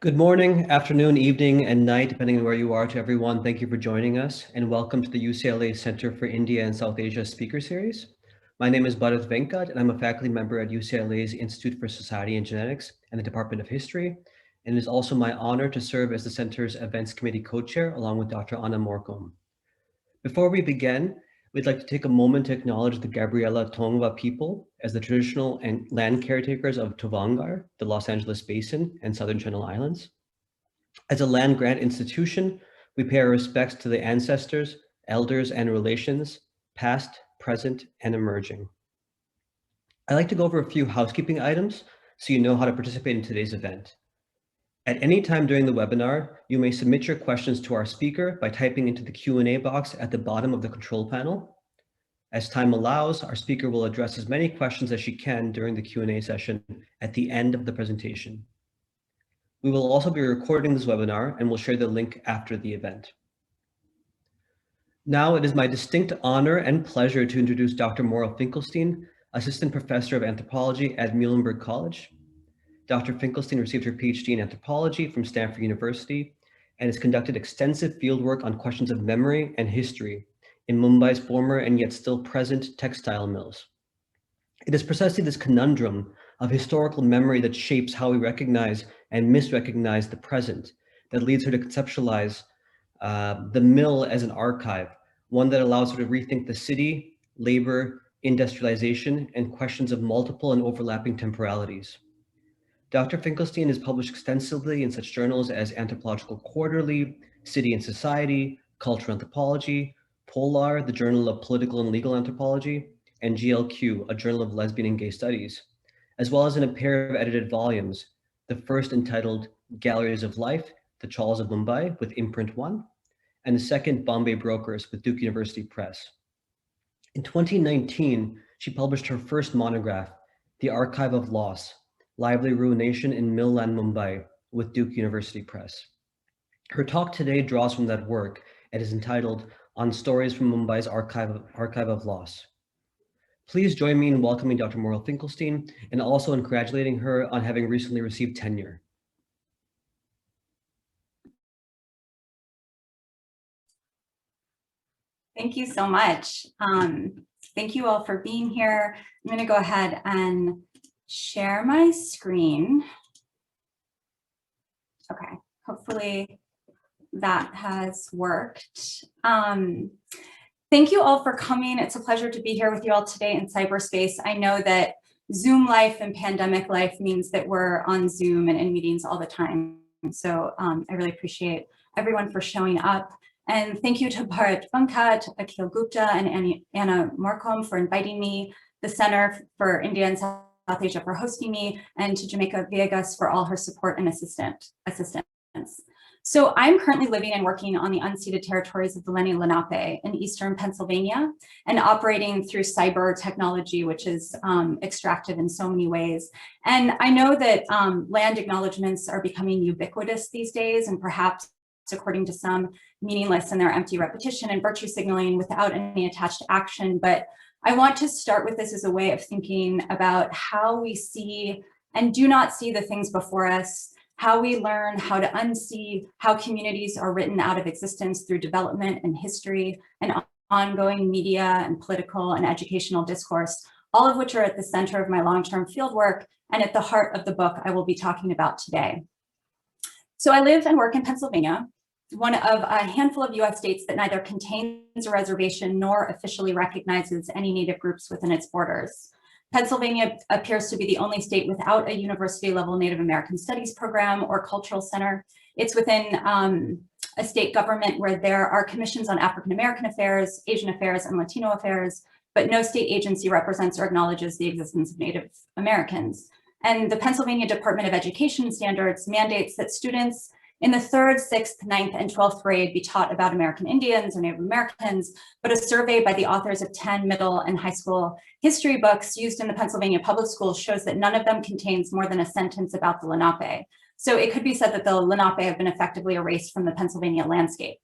Good morning, afternoon, evening, and night, depending on where you are, to everyone. Thank you for joining us, and welcome to the UCLA Center for India and South Asia Speaker Series. My name is Bharat Venkat, and I'm a faculty member at UCLA's Institute for Society and Genetics and the Department of History. And it is also my honor to serve as the Center's Events Committee Co-Chair, along with Dr. Anna Morcombe. Before we begin, we'd like to take a moment to acknowledge the Gabriela Tongva people as the traditional and land caretakers of Tuvangar, the Los Angeles Basin, and Southern Channel Islands. As a land grant institution, we pay our respects to the ancestors, elders, and relations, past, present, and emerging. I'd like to go over a few housekeeping items so you know how to participate in today's event. At any time during the webinar, you may submit your questions to our speaker by typing into the Q&A box at the bottom of the control panel. As time allows, our speaker will address as many questions as she can during the Q&A session at the end of the presentation. We will also be recording this webinar and will share the link after the event. Now it is my distinct honor and pleasure to introduce Dr. Maura Finkelstein, Assistant Professor of Anthropology at Muhlenberg College. Dr. Finkelstein received her PhD in anthropology from Stanford University and has conducted extensive fieldwork on questions of memory and history in Mumbai's former and yet still present textile mills. It is precisely this conundrum of historical memory that shapes how we recognize and misrecognize the present that leads her to conceptualize the mill as an archive, one that allows her to rethink the city, labor, industrialization, and questions of multiple and overlapping temporalities. Dr. Finkelstein has published extensively in such journals as Anthropological Quarterly, City and Society, Cultural Anthropology, Polar, the Journal of Political and Legal Anthropology, and GLQ, a journal of lesbian and gay studies, as well as in a pair of edited volumes, the first entitled Galleries of Life, The Chawls of Mumbai with Imprint One, and the second Bombay Brokers with Duke University Press. In 2019, she published her first monograph, The Archive of Loss, Lively Ruination in Millland, Mumbai with Duke University Press. Her talk today draws from that work and is entitled On Stories from Mumbai's Archive of Loss. Please join me in welcoming Dr. Maura Finkelstein and also in congratulating her on having recently received tenure. Thank you so much. Thank you all for being here. I'm going to go ahead and share my screen. Okay, hopefully that has worked. Thank you all for coming. It's a pleasure to be here with you all today in cyberspace. I know that Zoom life and pandemic life means that we're on Zoom and in meetings all the time. So I really appreciate everyone for showing up. And thank you to Bharat Venkat, Akhil Gupta, and Anna Morcombe for inviting me, the Center for India and South Asia for hosting me, and to Jamaica Viegas for all her support and assistance. So I'm currently living and working on the unceded territories of the Lenni Lenape in eastern Pennsylvania and operating through cyber technology, which is extractive in so many ways. And I know that land acknowledgements are becoming ubiquitous these days, and perhaps, according to some, meaningless in their empty repetition and virtue signaling without any attached action. But I want to start with this as a way of thinking about how we see and do not see the things before us, how we learn how to unsee, how communities are written out of existence through development and history and ongoing media and political and educational discourse, all of which are at the center of my long-term fieldwork and at the heart of the book I will be talking about today. So I live and work in Pennsylvania, one of a handful of US states that neither contains a reservation nor officially recognizes any Native groups within its borders. Pennsylvania appears to be the only state without a university-level Native American Studies program or cultural center. It's within a state government where there are commissions on African American affairs, Asian affairs, and Latino affairs, but no state agency represents or acknowledges the existence of Native Americans. And the Pennsylvania Department of Education Standards mandates that students in the 3rd, 6th, 9th, and 12th grade be taught about American Indians or Native Americans, but a survey by the authors of 10 middle and high school history books used in the Pennsylvania public schools shows that none of them contains more than a sentence about the Lenape. So it could be said that the Lenape have been effectively erased from the Pennsylvania landscape.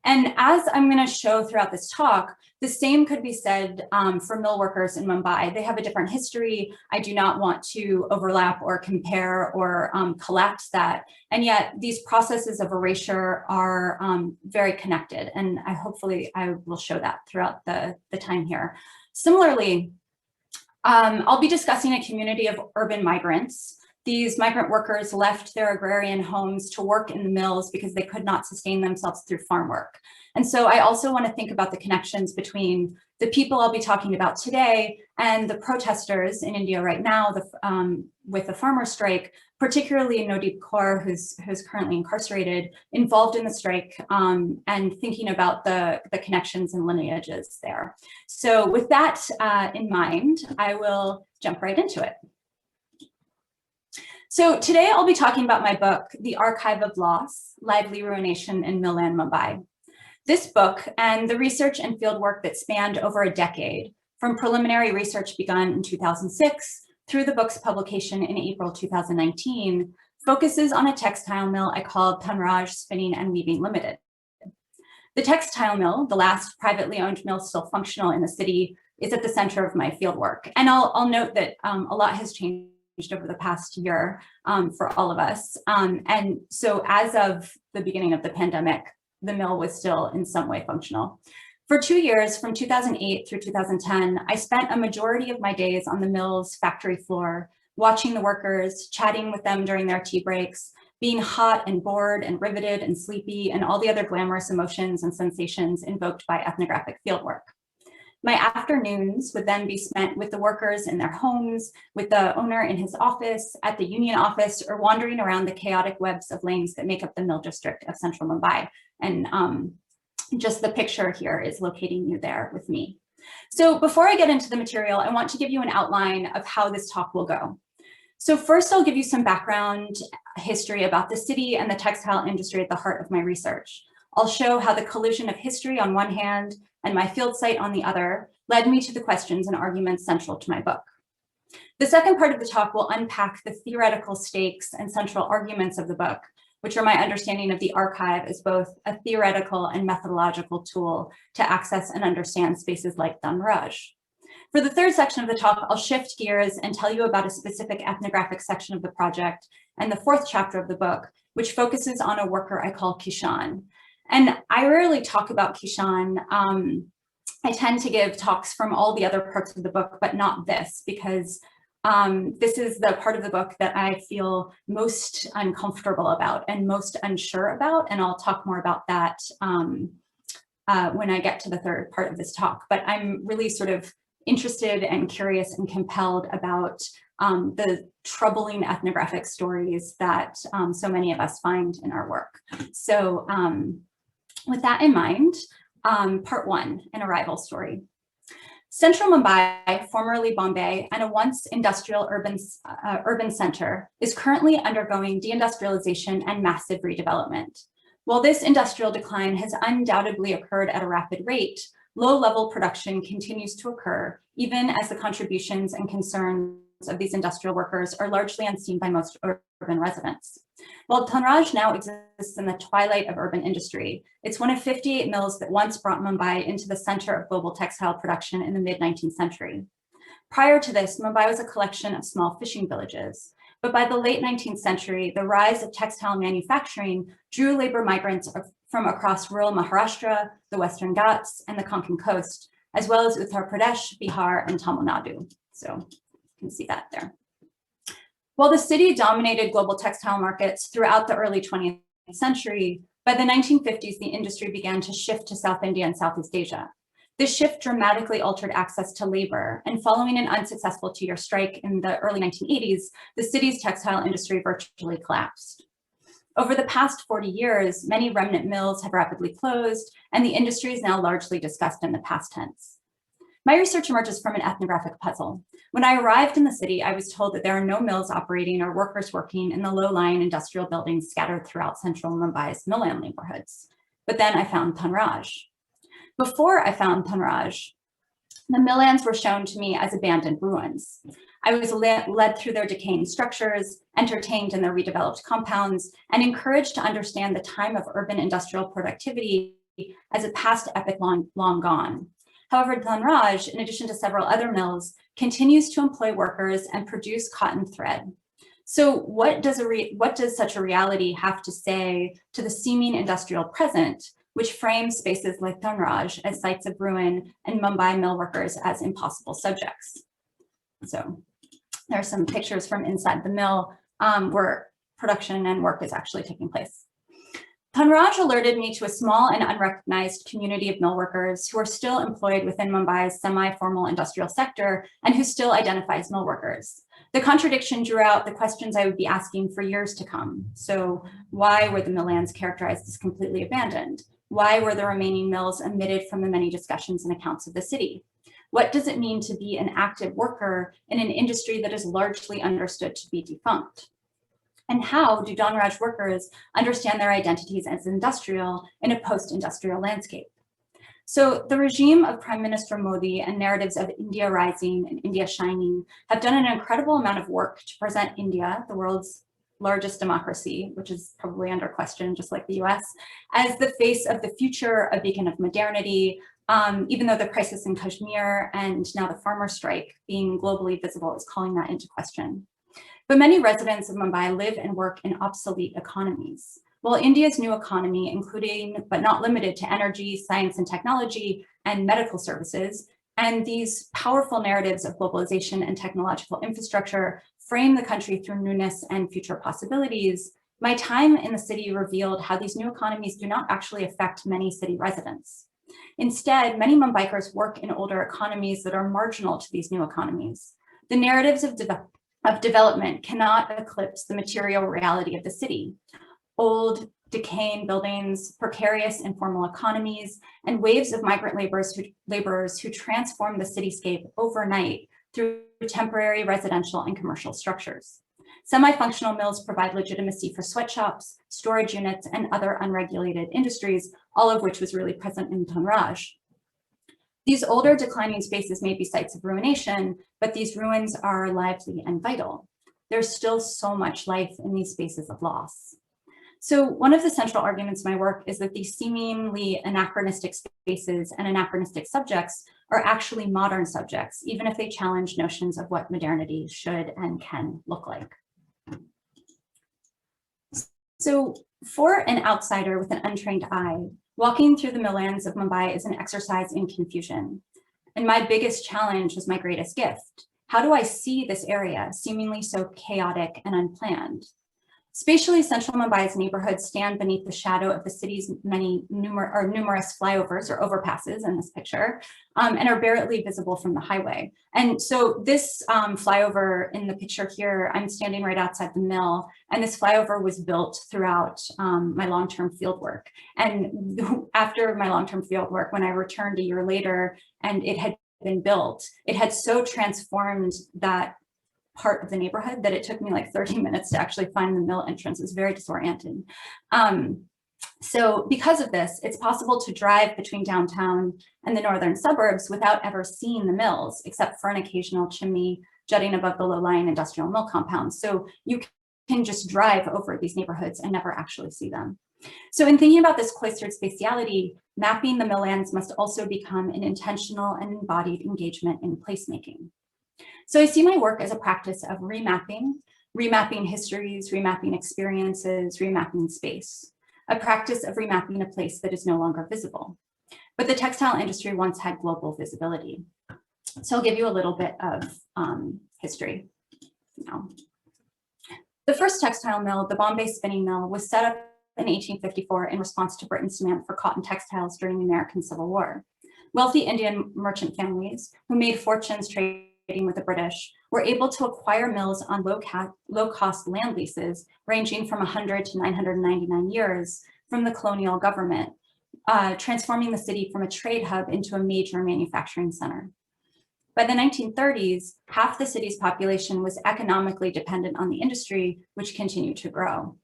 And as I'm going to show throughout this talk, the same could be said for mill workers in Mumbai. They have a different history. I do not want to overlap or compare or collapse that. And yet these processes of erasure are very connected. And hopefully I will show that throughout the time here. Similarly, I'll be discussing a community of urban migrants. These migrant workers left their agrarian homes to work in the mills because they could not sustain themselves through farm work. And so I also want to think about the connections between the people I'll be talking about today and the protesters in India right now with the farmer strike, particularly Nodeep Kaur, who's currently incarcerated, involved in the strike, and thinking about the connections and lineages there. So with that in mind, I will jump right into it. So today I'll be talking about my book, The Archive of Loss, Lively Ruination in Millland, Mumbai. This book and the research and fieldwork that spanned over a decade, from preliminary research begun in 2006 through the book's publication in April 2019, focuses on a textile mill I call Thanraj Spinning and Weaving Limited. The textile mill, the last privately owned mill still functional in the city, is at the center of my fieldwork. And I'll note that a lot has changed over the past year for all of us. And so as of the beginning of the pandemic, the mill was still in some way functional. For 2 years, from 2008 through 2010, I spent a majority of my days on the mill's factory floor, watching the workers, chatting with them during their tea breaks, being hot and bored and riveted and sleepy, and all the other glamorous emotions and sensations invoked by ethnographic fieldwork. My afternoons would then be spent with the workers in their homes, with the owner in his office, at the union office, or wandering around the chaotic webs of lanes that make up the mill district of central Mumbai. And just the picture here is locating you there with me. So before I get into the material, I want to give you an outline of how this talk will go. So first, I'll give you some background history about the city and the textile industry at the heart of my research. I'll show how the collision of history on one hand and my field site on the other led me to the questions and arguments central to my book. The second part of the talk will unpack the theoretical stakes and central arguments of the book, which are my understanding of the archive as both a theoretical and methodological tool to access and understand spaces like Thanraj. For the third section of the talk, I'll shift gears and tell you about a specific ethnographic section of the project and the fourth chapter of the book, which focuses on a worker I call Kishan. And I rarely talk about Kishan. I tend to give talks from all the other parts of the book, but not this, because this is the part of the book that I feel most uncomfortable about and most unsure about. And I'll talk more about that when I get to the third part of this talk. But I'm really sort of interested and curious and compelled about the troubling ethnographic stories that so many of us find in our work. So with that in mind, part one, an arrival story. Central Mumbai, formerly Bombay, and a once industrial urban center, is currently undergoing deindustrialization and massive redevelopment. While this industrial decline has undoubtedly occurred at a rapid rate, low-level production continues to occur, even as the contributions and concerns of these industrial workers are largely unseen by most urban residents. While Thanraj now exists in the twilight of urban industry, it's one of 58 mills that once brought Mumbai into the center of global textile production in the mid-19th century. Prior to this, Mumbai was a collection of small fishing villages. But by the late 19th century, the rise of textile manufacturing drew labor migrants from across rural Maharashtra, the Western Ghats, and the Konkan coast, as well as Uttar Pradesh, Bihar, and Tamil Nadu. So you can see that there. While the city dominated global textile markets throughout the early 20th century, by the 1950s, the industry began to shift to South India and Southeast Asia. This shift dramatically altered access to labor, and following an unsuccessful two-year strike in the early 1980s, the city's textile industry virtually collapsed. Over the past 40 years, many remnant mills have rapidly closed, and the industry is now largely discussed in the past tense. My research emerges from an ethnographic puzzle. When I arrived in the city, I was told that there are no mills operating or workers working in the low-lying industrial buildings scattered throughout central Mumbai's millland neighborhoods. But then I found Thanraj. Before I found Thanraj, the milllands were shown to me as abandoned ruins. I was led through their decaying structures, entertained in their redeveloped compounds, and encouraged to understand the time of urban industrial productivity as a past epoch long gone. However, Dhanraj, in addition to several other mills, continues to employ workers and produce cotton thread. So what does such a reality have to say to the seeming industrial present, which frames spaces like Dhanraj as sites of ruin and Mumbai mill workers as impossible subjects? So there are some pictures from inside the mill where production and work is actually taking place. Dhanraj alerted me to a small and unrecognized community of mill workers who are still employed within Mumbai's semi-formal industrial sector and who still identify as mill workers. The contradiction drew out the questions I would be asking for years to come. So why were the mill lands characterized as completely abandoned? Why were the remaining mills omitted from the many discussions and accounts of the city? What does it mean to be an active worker in an industry that is largely understood to be defunct? And how do Dhanraj workers understand their identities as industrial in a post-industrial landscape? So the regime of Prime Minister Modi and narratives of India rising and India shining have done an incredible amount of work to present India, the world's largest democracy, which is probably under question, just like the US, as the face of the future, a beacon of modernity, even though the crisis in Kashmir and now the farmer strike being globally visible is calling that into question. But many residents of Mumbai live and work in obsolete economies. While India's new economy, including but not limited to energy, science and technology, and medical services, and these powerful narratives of globalization and technological infrastructure frame the country through newness and future possibilities, my time in the city revealed how these new economies do not actually affect many city residents. Instead, many Mumbaikars work in older economies that are marginal to these new economies. The narratives of development cannot eclipse the material reality of the city. Old, decaying buildings, precarious informal economies, and waves of migrant laborers who transform the cityscape overnight through temporary residential and commercial structures. Semi-functional mills provide legitimacy for sweatshops, storage units, and other unregulated industries, all of which was really present in Dhanraj. These older declining spaces may be sites of ruination, but these ruins are lively and vital. There's still so much life in these spaces of loss. So one of the central arguments in my work is that these seemingly anachronistic spaces and anachronistic subjects are actually modern subjects, even if they challenge notions of what modernity should and can look like. So for an outsider with an untrained eye, walking through the mill lands of Mumbai is an exercise in confusion. And my biggest challenge was my greatest gift. How do I see this area, seemingly so chaotic and unplanned? Spatially, central Mumbai's neighborhoods stand beneath the shadow of the city's numerous flyovers or overpasses in this picture, and are barely visible from the highway. And so this flyover in the picture here, I'm standing right outside the mill, and this flyover was built throughout my long-term fieldwork. And after my long-term fieldwork, when I returned a year later and it had been built, it had so transformed that part of the neighborhood that it took me like 30 minutes to actually find the mill entrance. It was very disorienting. So because of this, it's possible to drive between downtown and the northern suburbs without ever seeing the mills, except for an occasional chimney jutting above the low-lying industrial mill compounds. So you can just drive over these neighborhoods and never actually see them. So in thinking about this cloistered spatiality, mapping the mill lands must also become an intentional and embodied engagement in placemaking. So I see my work as a practice of remapping histories, remapping experiences, remapping space, a practice of remapping a place that is no longer visible. But the textile industry once had global visibility. So I'll give you a little bit of history now. The first textile mill, the Bombay spinning mill, was set up in 1854 in response to Britain's demand for cotton textiles during the American Civil War. Wealthy Indian merchant families who made fortunes trading with the British were able to acquire mills on low-cost land leases ranging from 100 to 999 years from the colonial government, transforming the city from a trade hub into a major manufacturing center. By the 1930s, half the city's population was economically dependent on the industry, which continued to grow.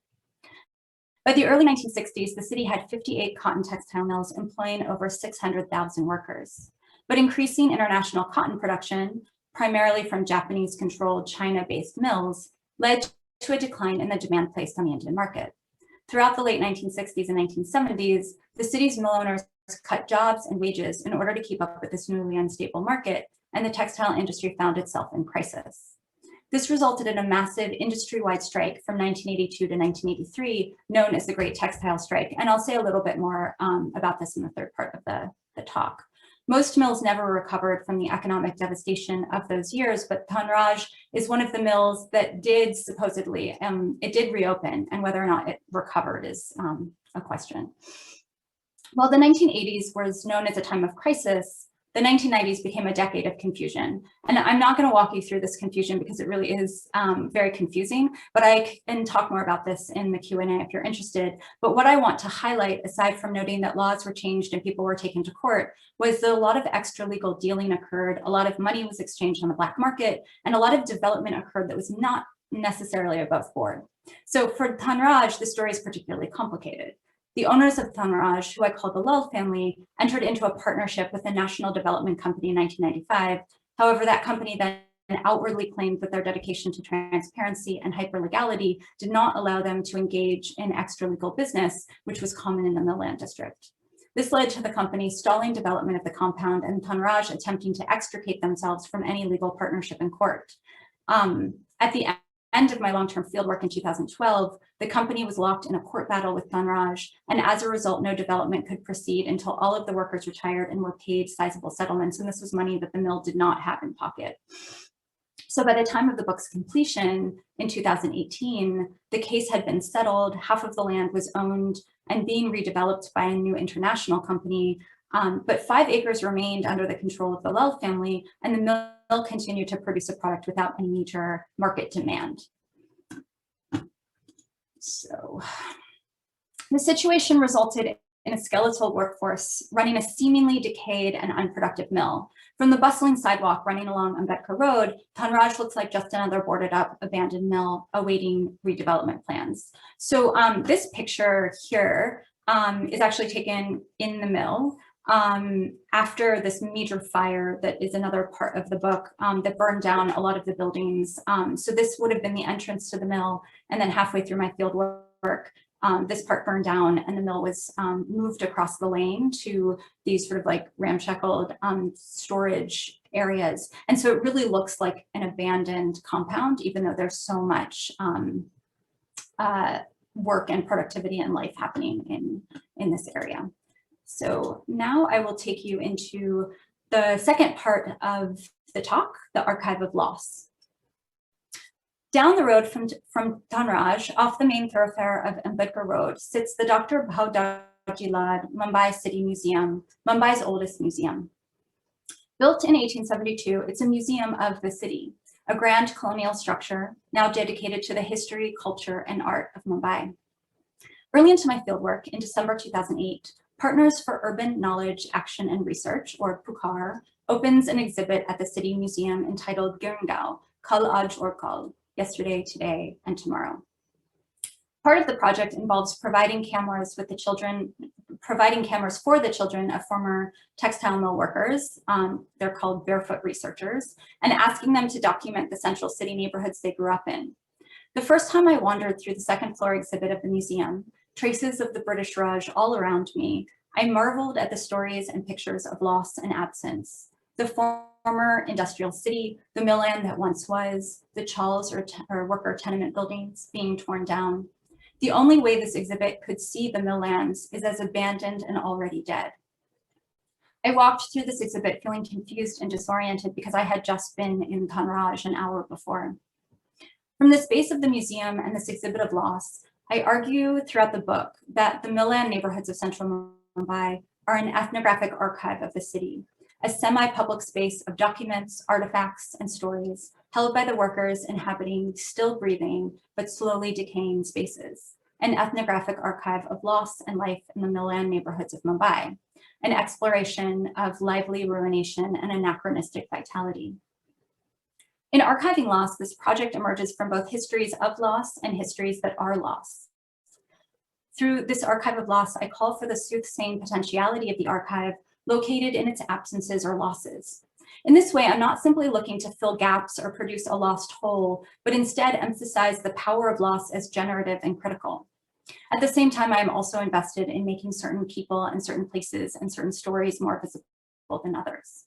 By the early 1960s, the city had 58 cotton textile mills employing over 600,000 workers. But increasing international cotton production, primarily from Japanese-controlled China-based mills, led to a decline in the demand placed on the Indian market. Throughout the late 1960s and 1970s, the city's mill owners cut jobs and wages in order to keep up with this newly unstable market, and the textile industry found itself in crisis. This resulted in a massive industry-wide strike from 1982 to 1983, known as the Great Textile Strike. And I'll say a little bit more about this in the third part of the talk. Most mills never recovered from the economic devastation of those years, but Dhanraj is one of the mills that did supposedly, it did reopen, and whether or not it recovered is a question. While the 1980s was known as a time of crisis, the 1990s became a decade of confusion. And I'm not going to walk you through this confusion because it really is very confusing, but I can talk more about this in the Q&A if you're interested. But what I want to highlight, aside from noting that laws were changed and people were taken to court, was that a lot of extra legal dealing occurred, a lot of money was exchanged on the black market, and a lot of development occurred that was not necessarily above board. So for Dhanraj, the story is particularly complicated. The owners of Dhanraj, who I call the Lal family, entered into a partnership with the National Development Company in 1995. However, that company then outwardly claimed that their dedication to transparency and hyperlegality did not allow them to engage in extra-legal business, which was common in the mill land district. This led to the company stalling development of the compound and Dhanraj attempting to extricate themselves from any legal partnership in court. At the end of my long-term fieldwork in 2012, the company was locked in a court battle with Dhanraj, and as a result, no development could proceed until all of the workers retired and were paid sizable settlements, and this was money that the mill did not have in pocket. So by the time of the book's completion in 2018, the case had been settled, half of the land was owned and being redeveloped by a new international company, but 5 acres remained under the control of the Lal family, and the mill continued to produce a product without any major market demand. So the situation resulted in a skeletal workforce running a seemingly decayed and unproductive mill. From the bustling sidewalk running along Ambedkar Road, Dhanraj looks like just another boarded up, abandoned mill awaiting redevelopment plans. So this picture here is actually taken in the mill after this major fire that is another part of the book that burned down a lot of the buildings. So this would have been the entrance to the mill, and then halfway through my field work, this part burned down and the mill was moved across the lane to these sort of like ramshackled storage areas. And so it really looks like an abandoned compound, even though there's so much work and productivity and life happening in this area. So now I will take you into the second part of the talk, the archive of loss. Down the road from Dhanraj, off the main thoroughfare of Ambedkar Road, sits the Dr. Bhaudaji Mumbai City Museum, Mumbai's oldest museum. Built in 1872, it's a museum of the city, a grand colonial structure now dedicated to the history, culture, and art of Mumbai. Early into my fieldwork, in December 2008, Partners for Urban Knowledge, Action and Research, or PUCAR, opens an exhibit at the City Museum entitled Girngao, Kal Aaj Aur Kal, Yesterday, Today, and Tomorrow. Part of the project involves providing cameras for the children of former textile mill workers, they're called barefoot researchers, and asking them to document the central city neighborhoods they grew up in. The first time I wandered through the second floor exhibit of the museum, traces of the British Raj all around me, I marveled at the stories and pictures of loss and absence. The former industrial city, the mill land that once was, the chawls or worker tenement buildings being torn down. The only way this exhibit could see the mill lands is as abandoned and already dead. I walked through this exhibit feeling confused and disoriented because I had just been in Dhanraj an hour before. From the space of the museum and this exhibit of loss, I argue throughout the book that the mill land neighborhoods of central Mumbai are an ethnographic archive of the city, a semi-public space of documents, artifacts, and stories held by the workers inhabiting still breathing but slowly decaying spaces, an ethnographic archive of loss and life in the mill land neighborhoods of Mumbai, an exploration of lively ruination and anachronistic vitality. In archiving loss, this project emerges from both histories of loss and histories that are lost. Through this archive of loss, I call for the soothsaying potentiality of the archive located in its absences or losses. In this way, I'm not simply looking to fill gaps or produce a lost whole, but instead emphasize the power of loss as generative and critical. At the same time, I'm also invested in making certain people and certain places and certain stories more visible than others.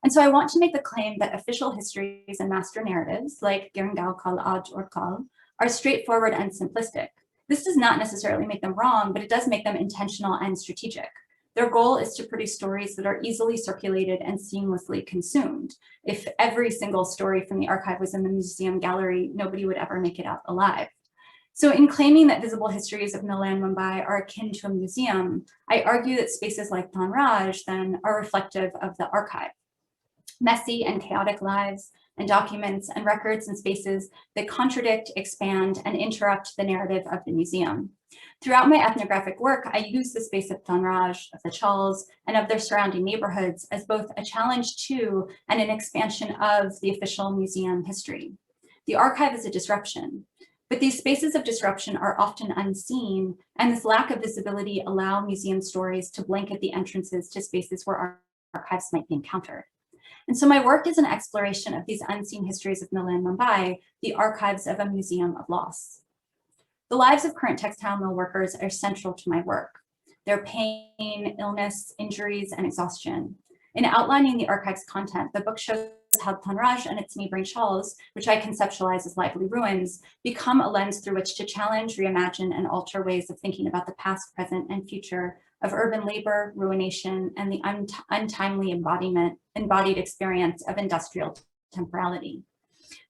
And so I want to make the claim that official histories and master narratives, like Giringao Kal Aj or Kal, are straightforward and simplistic. This does not necessarily make them wrong, but it does make them intentional and strategic. Their goal is to produce stories that are easily circulated and seamlessly consumed. If every single story from the archive was in the museum gallery, nobody would ever make it out alive. So in claiming that visible histories of Milan, Mumbai are akin to a museum, I argue that spaces like Dhanraj then are reflective of the archive. Messy and chaotic lives and documents and records and spaces that contradict, expand, and interrupt the narrative of the museum. Throughout my ethnographic work, I use the space of Dhanraj, of the Chawls, and of their surrounding neighborhoods as both a challenge to and an expansion of the official museum history. The archive is a disruption, but these spaces of disruption are often unseen, and this lack of visibility allow museum stories to blanket the entrances to spaces where archives might be encountered. And so my work is an exploration of these unseen histories of Milan, Mumbai, the archives of a museum of loss. The lives of current textile mill workers are central to my work. Their pain, illness, injuries, and exhaustion. In outlining the archive's content, the book shows how Dhanraj and its neighboring Chawls, which I conceptualize as lively ruins, become a lens through which to challenge, reimagine, and alter ways of thinking about the past, present, and future of urban labor, ruination, and the untimely embodied experience of industrial temporality.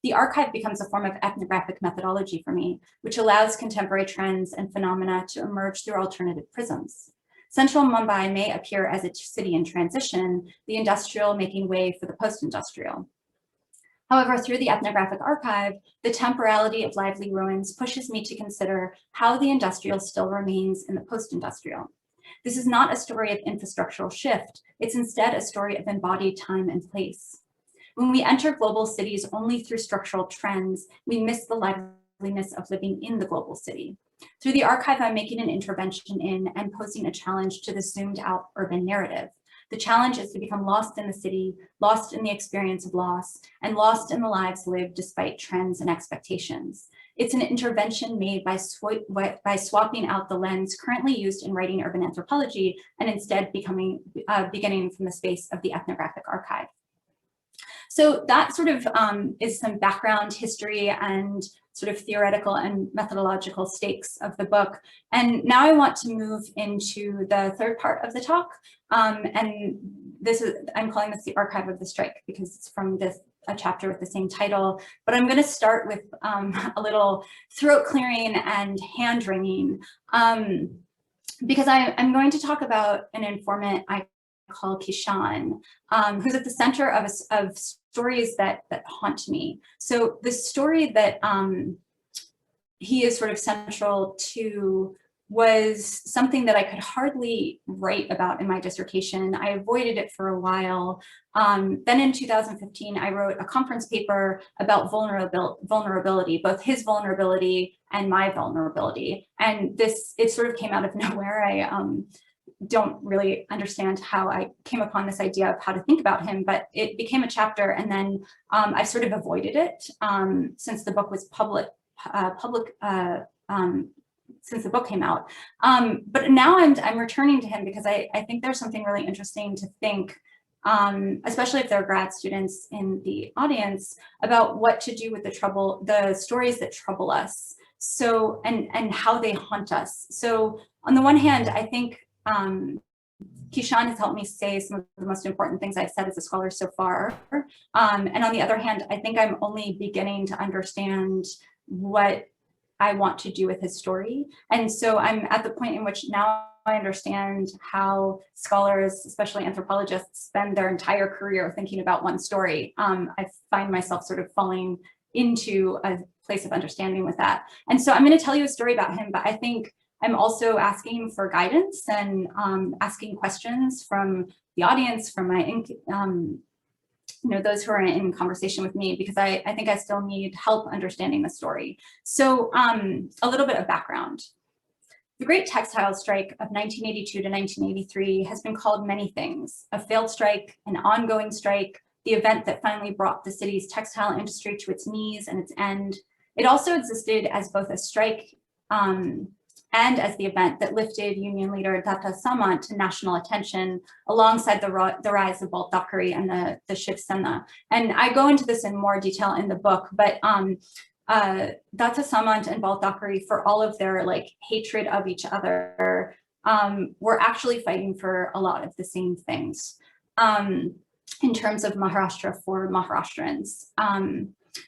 The archive becomes a form of ethnographic methodology for me, which allows contemporary trends and phenomena to emerge through alternative prisms. Central Mumbai may appear as a city in transition, the industrial making way for the post-industrial. However, through the ethnographic archive, the temporality of lively ruins pushes me to consider how the industrial still remains in the post-industrial. This is not a story of infrastructural shift. It's instead a story of embodied time and place. When we enter global cities only through structural trends, we miss the liveliness of living in the global city. Through the archive, I'm making an intervention in and posing a challenge to the zoomed out urban narrative. The challenge is to become lost in the city, lost in the experience of loss, and lost in the lives lived despite trends and expectations. It's an intervention made by swapping out the lens currently used in writing urban anthropology and instead beginning from the space of the ethnographic archive. So that sort of is some background history and sort of theoretical and methodological stakes of the book. And now I want to move into the third part of the talk. And I'm calling this the Archive of the Strike because it's from a chapter with the same title. But I'm going to start with a little throat clearing and hand wringing because I'm going to talk about an informant I call Kishan, who's at the center of stories that haunt me. So the story that he is sort of central to was something that I could hardly write about in my dissertation. I avoided it for a while. Then in 2015, I wrote a conference paper about vulnerability, both his vulnerability and my vulnerability. And it sort of came out of nowhere. I don't really understand how I came upon this idea of how to think about him, but it became a chapter, and then I sort of avoided it since the book was since the book came out. But now I'm returning to him because I think there's something really interesting to think, especially if there are grad students in the audience, about what to do with the stories that trouble us. So, and how they haunt us. So on the one hand, I think Kishan has helped me say some of the most important things I've said as a scholar so far. And on the other hand, I think I'm only beginning to understand what I want to do with his story. And so I'm at the point in which now I understand how scholars, especially anthropologists, spend their entire career thinking about one story. I find myself sort of falling into a place of understanding with that. And so I'm going to tell you a story about him, but I think I'm also asking for guidance and asking questions from the audience, from my, those who are in conversation with me, because I think I still need help understanding the story. So a little bit of background. The Great Textile Strike of 1982 to 1983 has been called many things: a failed strike, an ongoing strike, the event that finally brought the city's textile industry to its knees and its end. It also existed as both a strike and as the event that lifted union leader Datta Samant to national attention alongside the rise of Baltakari and the Shiv Sena. And I go into this in more detail in the book, but Datta Samant and Baltakari, for all of their like hatred of each other, were actually fighting for a lot of the same things in terms of Maharashtra for Maharashtrians.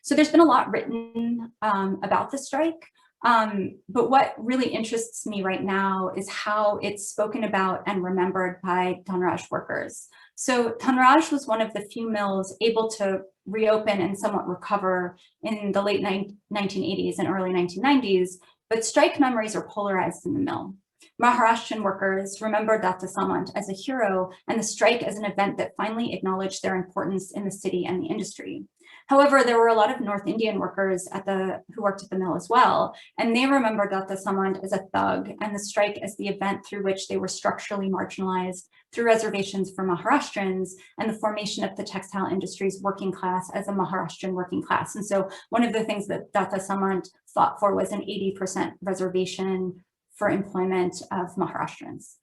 So there's been a lot written about the strike. But what really interests me right now is how it's spoken about and remembered by Dhanraj workers. So Dhanraj was one of the few mills able to reopen and somewhat recover in the late 1980s and early 1990s, but strike memories are polarized in the mill. Maharashtrian workers remember Datta Samant as a hero and the strike as an event that finally acknowledged their importance in the city and the industry. However, there were a lot of North Indian workers who worked at the mill as well, and they remember Datta Samant as a thug and the strike as the event through which they were structurally marginalized through reservations for Maharashtrians and the formation of the textile industry's working class as a Maharashtrian working class. And so one of the things that Datta Samant fought for was an 80% reservation for employment of Maharashtrians.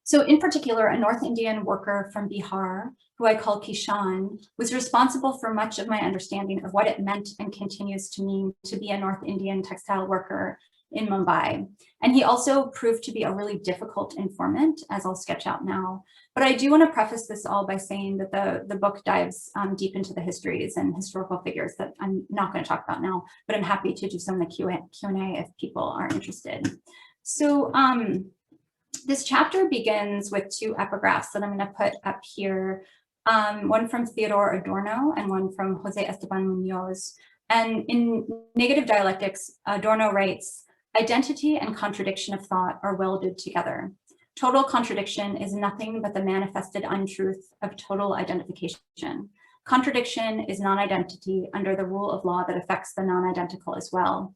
So in particular, a North Indian worker from Bihar, who I call Kishan, was responsible for much of my understanding of what it meant and continues to mean to be a North Indian textile worker in Mumbai. And he also proved to be a really difficult informant, as I'll sketch out now. But I do want to preface this all by saying that the book dives deep into the histories and historical figures that I'm not going to talk about now, but I'm happy to do some of the Q&A if people are interested. So this chapter begins with two epigraphs that I'm going to put up here, one from Theodore Adorno and one from Jose Esteban Munoz. And in Negative Dialectics, Adorno writes, "Identity and contradiction of thought are welded together. Total contradiction is nothing but the manifested untruth of total identification. Contradiction is non-identity under the rule of law that affects the non-identical as well."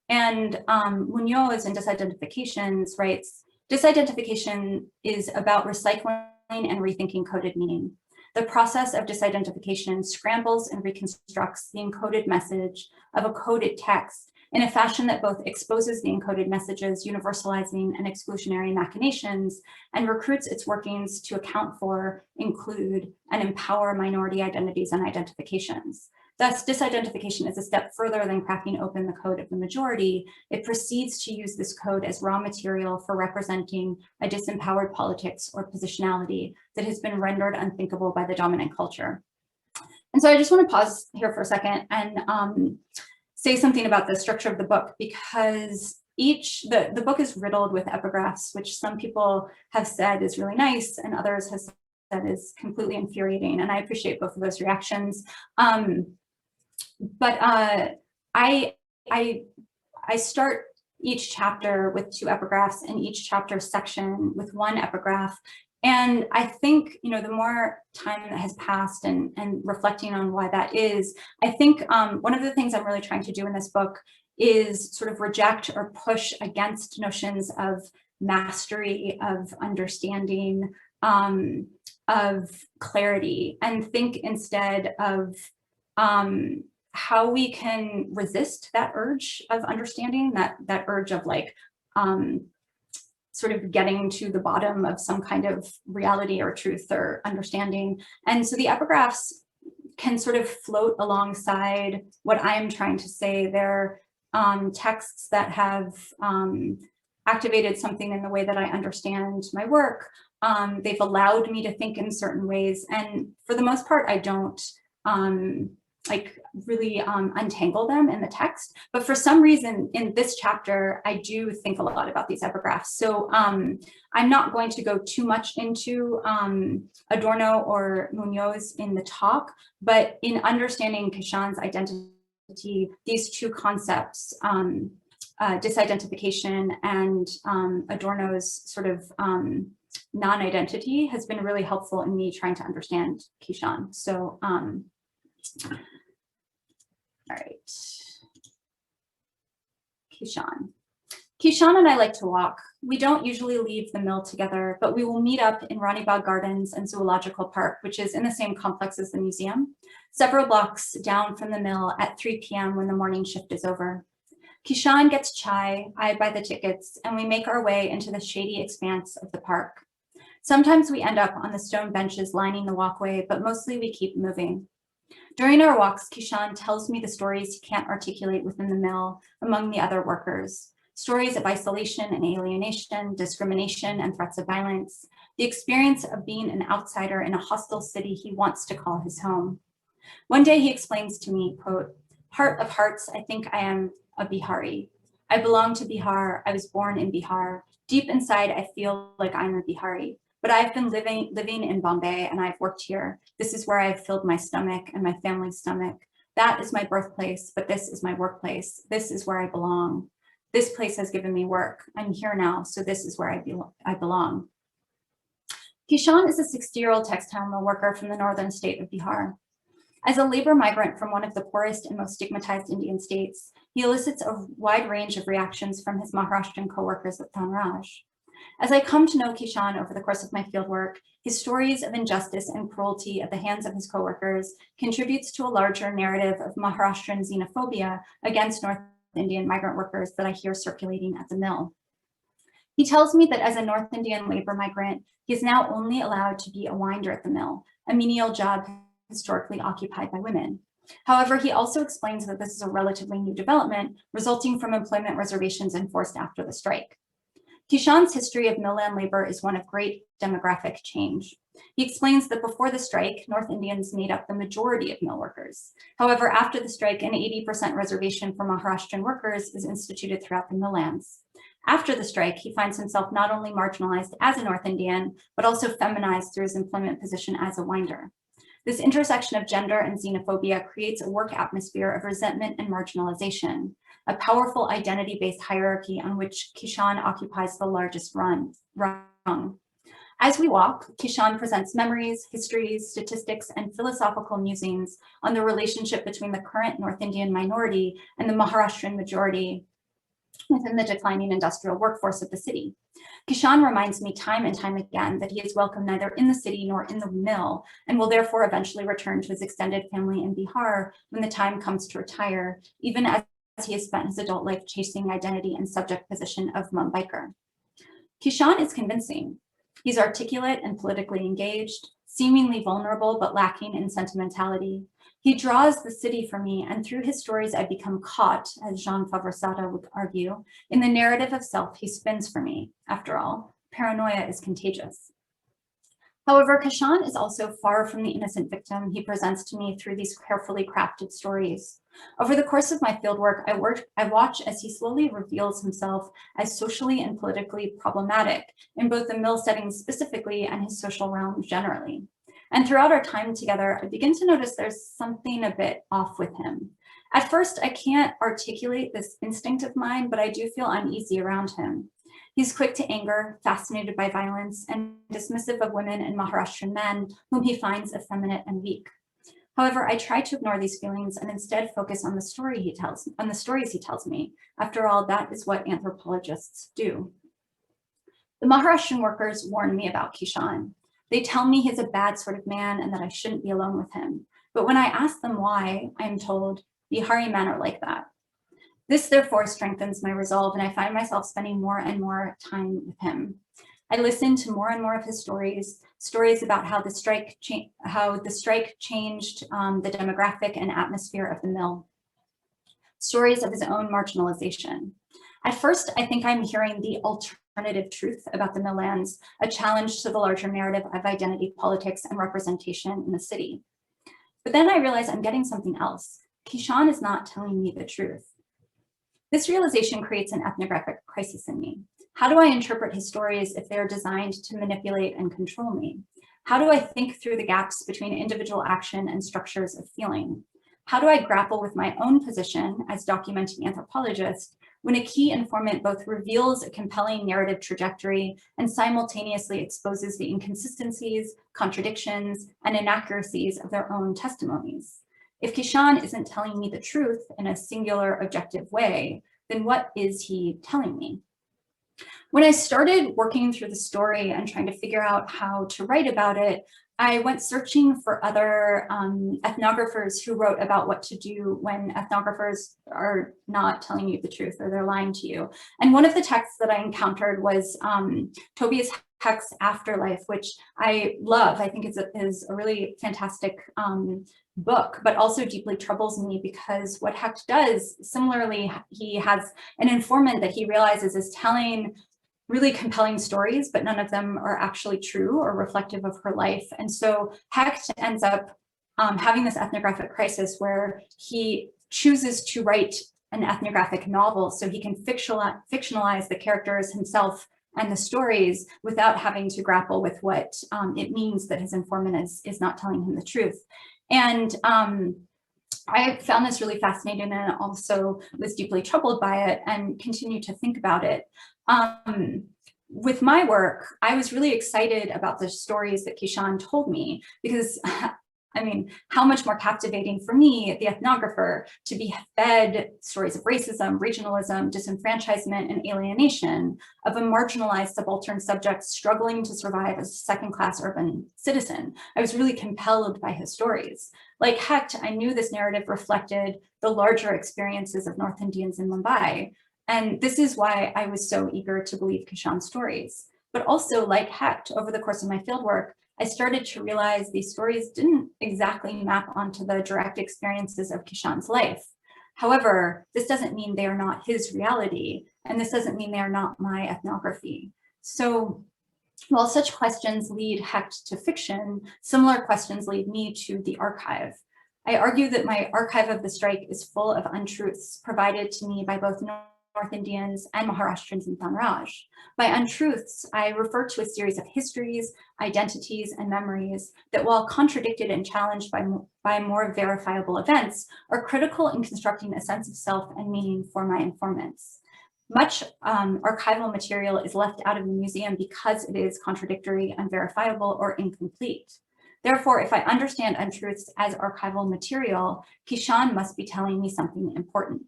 And Munoz in Disidentifications writes, "Disidentification is about recycling and rethinking coded meaning. The process of disidentification scrambles and reconstructs the encoded message of a coded text in a fashion that both exposes the encoded message's universalizing and exclusionary machinations and recruits its workings to account for, include, and empower minority identities and identifications. Thus, disidentification is a step further than cracking open the code of the majority. It proceeds to use this code as raw material for representing a disempowered politics or positionality that has been rendered unthinkable by the dominant culture." And so I just want to pause here for a second and say something about the structure of the book, because the book is riddled with epigraphs, which some people have said is really nice and others have said is completely infuriating. And I appreciate both of those reactions. But I start each chapter with two epigraphs and each chapter section with one epigraph. And I think, you know, the more time that has passed and reflecting on why that is, I think one of the things I'm really trying to do in this book is sort of reject or push against notions of mastery, of understanding, of clarity, and think instead of how we can resist that urge of understanding, that urge of like sort of getting to the bottom of some kind of reality or truth or understanding. And so the epigraphs can sort of float alongside what I am trying to say. They're texts that have activated something in the way that I understand my work. They've allowed me to think in certain ways. And for the most part, I don't like really untangle them in the text. But for some reason in this chapter, I do think a lot about these epigraphs. So I'm not going to go too much into Adorno or Munoz in the talk, but in understanding Kishan's identity, these two concepts, disidentification and Adorno's sort of non-identity, has been really helpful in me trying to understand Kishan. So, all right, Kishan and I like to walk. We don't usually leave the mill together, but we will meet up in Rani Bagh Gardens and Zoological Park, which is in the same complex as the museum, several blocks down from the mill at 3 p.m. when the morning shift is over. Kishan gets chai, I buy the tickets, and we make our way into the shady expanse of the park. Sometimes we end up on the stone benches lining the walkway, but mostly we keep moving. During our walks, Kishan tells me the stories he can't articulate within the mill among the other workers. Stories of isolation and alienation, discrimination and threats of violence, the experience of being an outsider in a hostile city he wants to call his home. One day he explains to me, quote, "Heart of hearts, I think I am a Bihari. I belong to Bihar. I was born in Bihar. Deep inside, I feel like I'm a Bihari. But I've been living in Bombay and I've worked here. This is where I've filled my stomach and my family's stomach. That is my birthplace, but this is my workplace. This is where I belong. This place has given me work. I'm here now, so this is where I belong." Kishan is a 60-year-old textile mill worker from the northern state of Bihar. As a labor migrant from one of the poorest and most stigmatized Indian states, he elicits a wide range of reactions from his Maharashtrian co-workers at Thanraj. As I come to know Kishan over the course of my fieldwork, his stories of injustice and cruelty at the hands of his coworkers contributes to a larger narrative of Maharashtrian xenophobia against North Indian migrant workers that I hear circulating at the mill. He tells me that as a North Indian labor migrant, he is now only allowed to be a winder at the mill, a menial job historically occupied by women. However, he also explains that this is a relatively new development resulting from employment reservations enforced after the strike. Kishan's history of mill-land labor is one of great demographic change. He explains that before the strike, North Indians made up the majority of mill workers. However, after the strike, an 80% reservation for Maharashtrian workers is instituted throughout the mill lands. After the strike, he finds himself not only marginalized as a North Indian, but also feminized through his employment position as a winder. This intersection of gender and xenophobia creates a work atmosphere of resentment and marginalization, a powerful identity-based hierarchy on which Kishan occupies the largest rung. As we walk, Kishan presents memories, histories, statistics, and philosophical musings on the relationship between the current North Indian minority and the Maharashtrian majority within the declining industrial workforce of the city. Kishan reminds me time and time again that he is welcome neither in the city nor in the mill, and will therefore eventually return to his extended family in Bihar when the time comes to retire, even as he has spent his adult life chasing identity and subject position of Mumbaiker. Kishan is convincing. He's articulate and politically engaged, seemingly vulnerable but lacking in sentimentality. He draws the city for me, and through his stories I become caught, as Jean Favre-Sada would argue, in the narrative of self he spins for me. After all, paranoia is contagious. However, Kishan is also far from the innocent victim he presents to me through these carefully crafted stories. Over the course of my fieldwork, I watch as he slowly reveals himself as socially and politically problematic in both the mill setting specifically and his social realm generally. And throughout our time together, I begin to notice there's something a bit off with him. At first, I can't articulate this instinct of mine, but I do feel uneasy around him. He's quick to anger, fascinated by violence, and dismissive of women and Maharashtrian men whom he finds effeminate and weak. However, I try to ignore these feelings and instead focus on the stories he tells me. After all, that is what anthropologists do. The Maharashtrian workers warn me about Kishan. They tell me he's a bad sort of man and that I shouldn't be alone with him. But when I ask them why, I am told, Bihari men are like that. This therefore strengthens my resolve, and I find myself spending more and more time with him. I listen to more and more of his stories about how the strike changed the demographic and atmosphere of the mill. Stories of his own marginalization. At first, I think I'm hearing the alternative truth about the mill lands, a challenge to the larger narrative of identity politics and representation in the city. But then I realize I'm getting something else. Kishan is not telling me the truth. This realization creates an ethnographic crisis in me. How do I interpret his stories if they're designed to manipulate and control me? How do I think through the gaps between individual action and structures of feeling? How do I grapple with my own position as documenting anthropologist when a key informant both reveals a compelling narrative trajectory and simultaneously exposes the inconsistencies, contradictions, and inaccuracies of their own testimonies? If Kishan isn't telling me the truth in a singular objective way, then what is he telling me? When I started working through the story and trying to figure out how to write about it, I went searching for other ethnographers who wrote about what to do when ethnographers are not telling you the truth or they're lying to you. And one of the texts that I encountered was Toby's text Afterlife, which I love. I think is a really fantastic book, but also deeply troubles me because what Hecht does, similarly, he has an informant that he realizes is telling really compelling stories, but none of them are actually true or reflective of her life. And so Hecht ends up having this ethnographic crisis where he chooses to write an ethnographic novel so he can fictionalize the characters himself and the stories without having to grapple with what it means that his informant is not telling him the truth. And I found this really fascinating and also was deeply troubled by it and continue to think about it. With my work, I was really excited about the stories that Kishan told me because, I mean, how much more captivating for me, the ethnographer, to be fed stories of racism, regionalism, disenfranchisement, and alienation of a marginalized subaltern subject struggling to survive as a second-class urban citizen. I was really compelled by his stories. Like Hecht, I knew this narrative reflected the larger experiences of North Indians in Mumbai. And this is why I was so eager to believe Kishan's stories. But also, like Hecht, over the course of my fieldwork, I started to realize these stories didn't exactly map onto the direct experiences of Kishan's life. However, this doesn't mean they are not his reality, and this doesn't mean they are not my ethnography. So while such questions lead Hecht to fiction, similar questions lead me to the archive. I argue that my archive of the strike is full of untruths provided to me by both North Indians and Maharashtrians in Tanraj. By untruths, I refer to a series of histories, identities, and memories that, while contradicted and challenged by more verifiable events, are critical in constructing a sense of self and meaning for my informants. Much archival material is left out of the museum because it is contradictory, unverifiable, or incomplete. Therefore, if I understand untruths as archival material, Kishan must be telling me something important.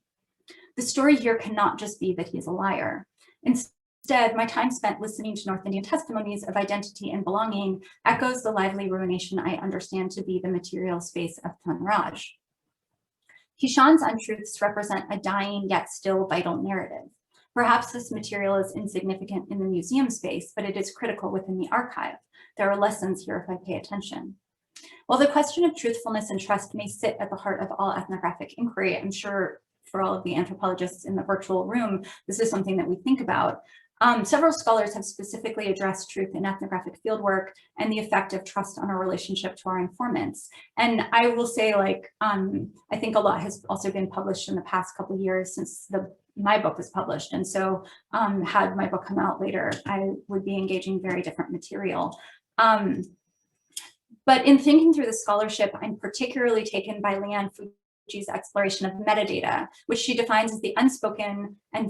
The story here cannot just be that he's a liar. Instead, my time spent listening to North Indian testimonies of identity and belonging echoes the lively ruination I understand to be the material space of Tanraj. Kishan's untruths represent a dying yet still vital narrative. Perhaps this material is insignificant in the museum space, but it is critical within the archive. There are lessons here if I pay attention. While the question of truthfulness and trust may sit at the heart of all ethnographic inquiry, I'm sure for all of the anthropologists in the virtual room, this is something that we think about. Several scholars have specifically addressed truth in ethnographic fieldwork and the effect of trust on our relationship to our informants. And I will say, like, I think a lot has also been published in the past couple of years since my book was published. And so had my book come out later, I would be engaging very different material. But in thinking through the scholarship, I'm particularly taken by Leanne Fuji's exploration of metadata, which she defines as the unspoken and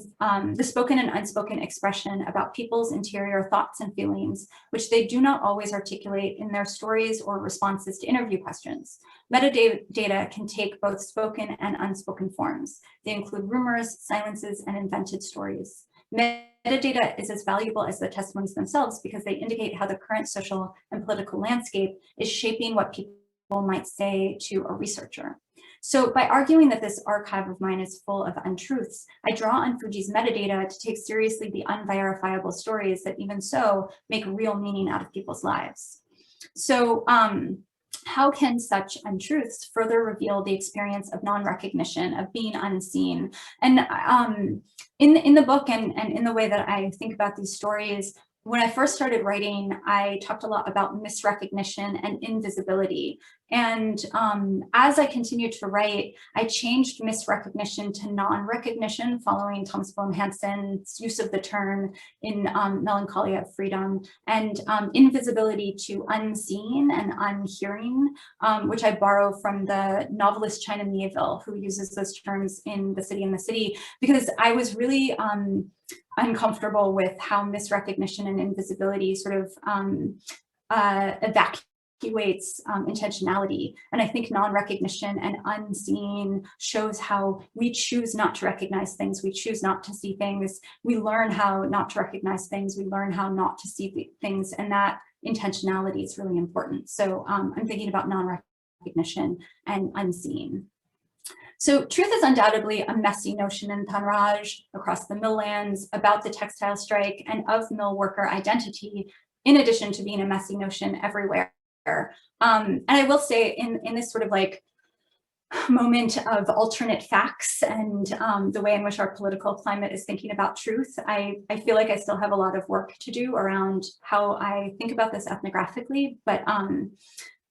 the spoken and unspoken expression about people's interior thoughts and feelings, which they do not always articulate in their stories or responses to interview questions. Metadata can take both spoken and unspoken forms. They include rumors, silences, and invented stories. Metadata is as valuable as the testimonies themselves because they indicate how the current social and political landscape is shaping what people might say to a researcher. So by arguing that this archive of mine is full of untruths, I draw on Fuji's metadata to take seriously the unverifiable stories that even so make real meaning out of people's lives. So how can such untruths further reveal the experience of non-recognition, of being unseen? And in the book and in the way that I think about these stories, when I first started writing, I talked a lot about misrecognition and invisibility. And as I continued to write, I changed misrecognition to non-recognition following Thomas Bohm Hansen's use of the term in Melancholia of Freedom, and invisibility to unseen and unhearing, which I borrow from the novelist China Miéville, who uses those terms in The City and the City, because I was really uncomfortable with how misrecognition and invisibility sort of evacuates intentionality. And I think non-recognition and unseen shows how we choose not to recognize things. We choose not to see things. We learn how not to recognize things. We learn how not to see things. And that intentionality is really important. So I'm thinking about non-recognition and unseen. So truth is undoubtedly a messy notion in Dhanraj, across the mill lands, about the textile strike, and of mill worker identity, in addition to being a messy notion everywhere. And I will say in this sort of like moment of alternate facts and the way in which our political climate is thinking about truth, I feel like I still have a lot of work to do around how I think about this ethnographically, but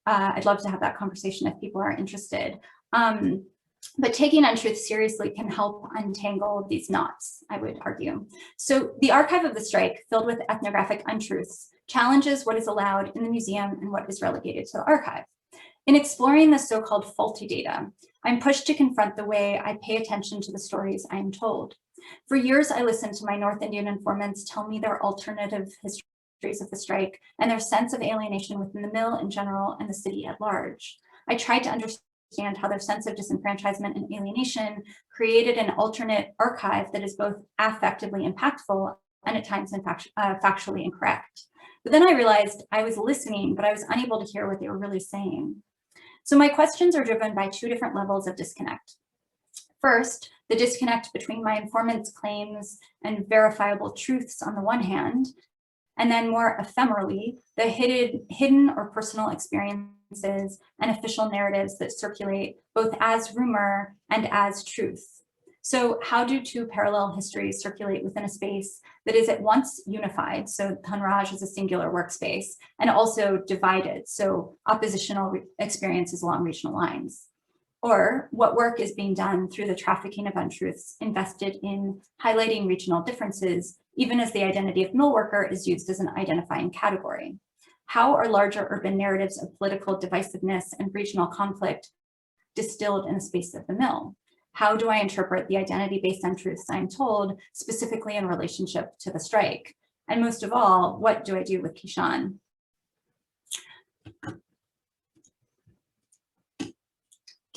I'd love to have that conversation if people are interested. But taking Untruths seriously can help untangle these knots, I would argue. So the archive of the strike, filled with ethnographic untruths, challenges what is allowed in the museum and what is relegated to the archive. In exploring the so-called faulty data, I'm pushed to confront the way I pay attention to the stories I am told. For years, I listened to my North Indian informants tell me their alternative histories of the strike and their sense of alienation within the mill in general and the city at large. I tried to understand how their sense of disenfranchisement and alienation created an alternate archive that is both affectively impactful and at times factually incorrect. But then I realized I was listening, but I was unable to hear what they were really saying. So my questions are driven by two different levels of disconnect. First, the disconnect between my informant's claims and verifiable truths on the one hand, and then more ephemerally, the hidden or personal experiences and official narratives that circulate both as rumor and as truth. So how do two parallel histories circulate within a space that is at once unified, so Dhanraj is a singular workspace, and also divided, so oppositional experiences along regional lines? Or what work is being done through the trafficking of untruths invested in highlighting regional differences, even as the identity of mill worker is used as an identifying category? How are larger urban narratives of political divisiveness and regional conflict distilled in the space of the mill? How do I interpret the identity-based untruths I'm told, specifically in relationship to the strike? And most of all, what do I do with Kishan?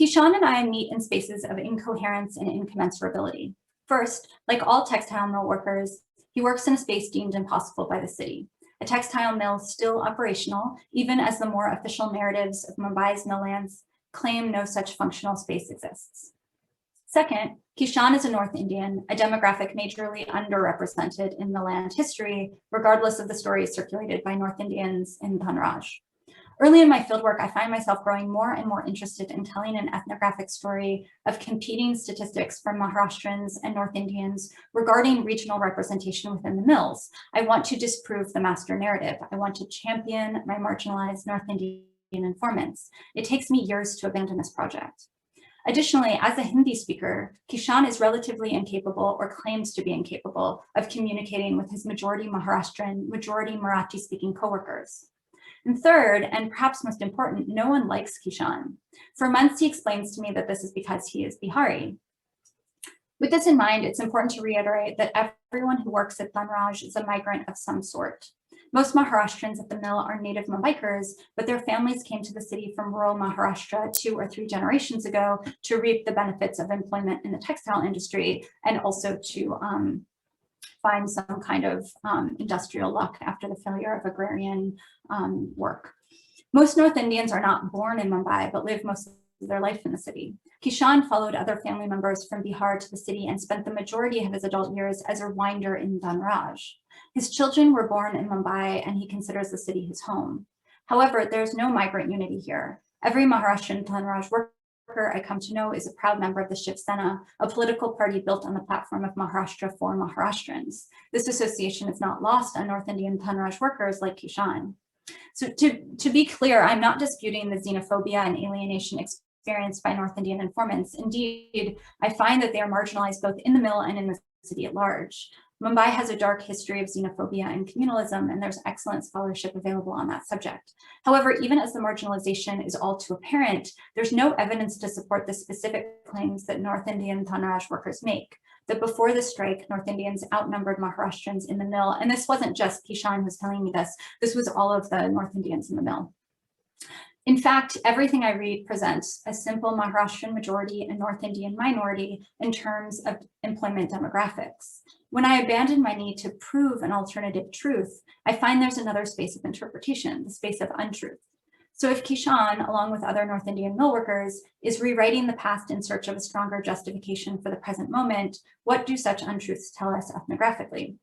Kishan and I meet in spaces of incoherence and incommensurability. First, like all textile mill workers, he works in a space deemed impossible by the city. A textile mill still operational, even as the more official narratives of Mumbai's mill lands claim no such functional space exists. Second, Kishan is a North Indian, a demographic majorly underrepresented in the land history, regardless of the stories circulated by North Indians in Dhanraj. Early in my fieldwork, I find myself growing more and more interested in telling an ethnographic story of competing statistics from Maharashtrians and North Indians regarding regional representation within the mills. I want to disprove the master narrative. I want to champion my marginalized North Indian informants. It takes me years to abandon this project. Additionally, as a Hindi speaker, Kishan is relatively incapable, or claims to be incapable, of communicating with his majority Maharashtrian, majority Marathi-speaking coworkers. And third, and perhaps most important, no one likes Kishan. For months, he explains to me that this is because he is Bihari. With this in mind, it's important to reiterate that everyone who works at Dhanraj is a migrant of some sort. Most Maharashtrians at the mill are native Mumbaikars, but their families came to the city from rural Maharashtra 2 or 3 generations ago to reap the benefits of employment in the textile industry, and also to find some kind of industrial luck after the failure of agrarian work. Most North Indians are not born in Mumbai, but live most of their life in the city. Kishan followed other family members from Bihar to the city and spent the majority of his adult years as a winder in Dhanraj. His children were born in Mumbai, and he considers the city his home. However, there's no migrant unity here. Every Maharashtrian Dhanraj worker I come to know is a proud member of the Shiv Sena, a political party built on the platform of Maharashtra for Maharashtrians. This association is not lost on North Indian Dhanraj workers like Kishan. So to be clear, I'm not disputing the xenophobia and alienation experienced by North Indian informants. Indeed, I find that they are marginalized both in the mill and in the city at large. Mumbai has a dark history of xenophobia and communalism, and there's excellent scholarship available on that subject. However, even as the marginalization is all too apparent, there's no evidence to support the specific claims that North Indian Dhanraj workers make, that before the strike, North Indians outnumbered Maharashtrians in the mill. And this wasn't just Kishan who's telling me this was all of the North Indians in the mill. In fact, everything I read presents a simple Maharashtrian majority and North Indian minority in terms of employment demographics. When I abandon my need to prove an alternative truth, I find there's another space of interpretation, the space of untruth. So if Kishan, along with other North Indian millworkers, is rewriting the past in search of a stronger justification for the present moment, what do such untruths tell us ethnographically?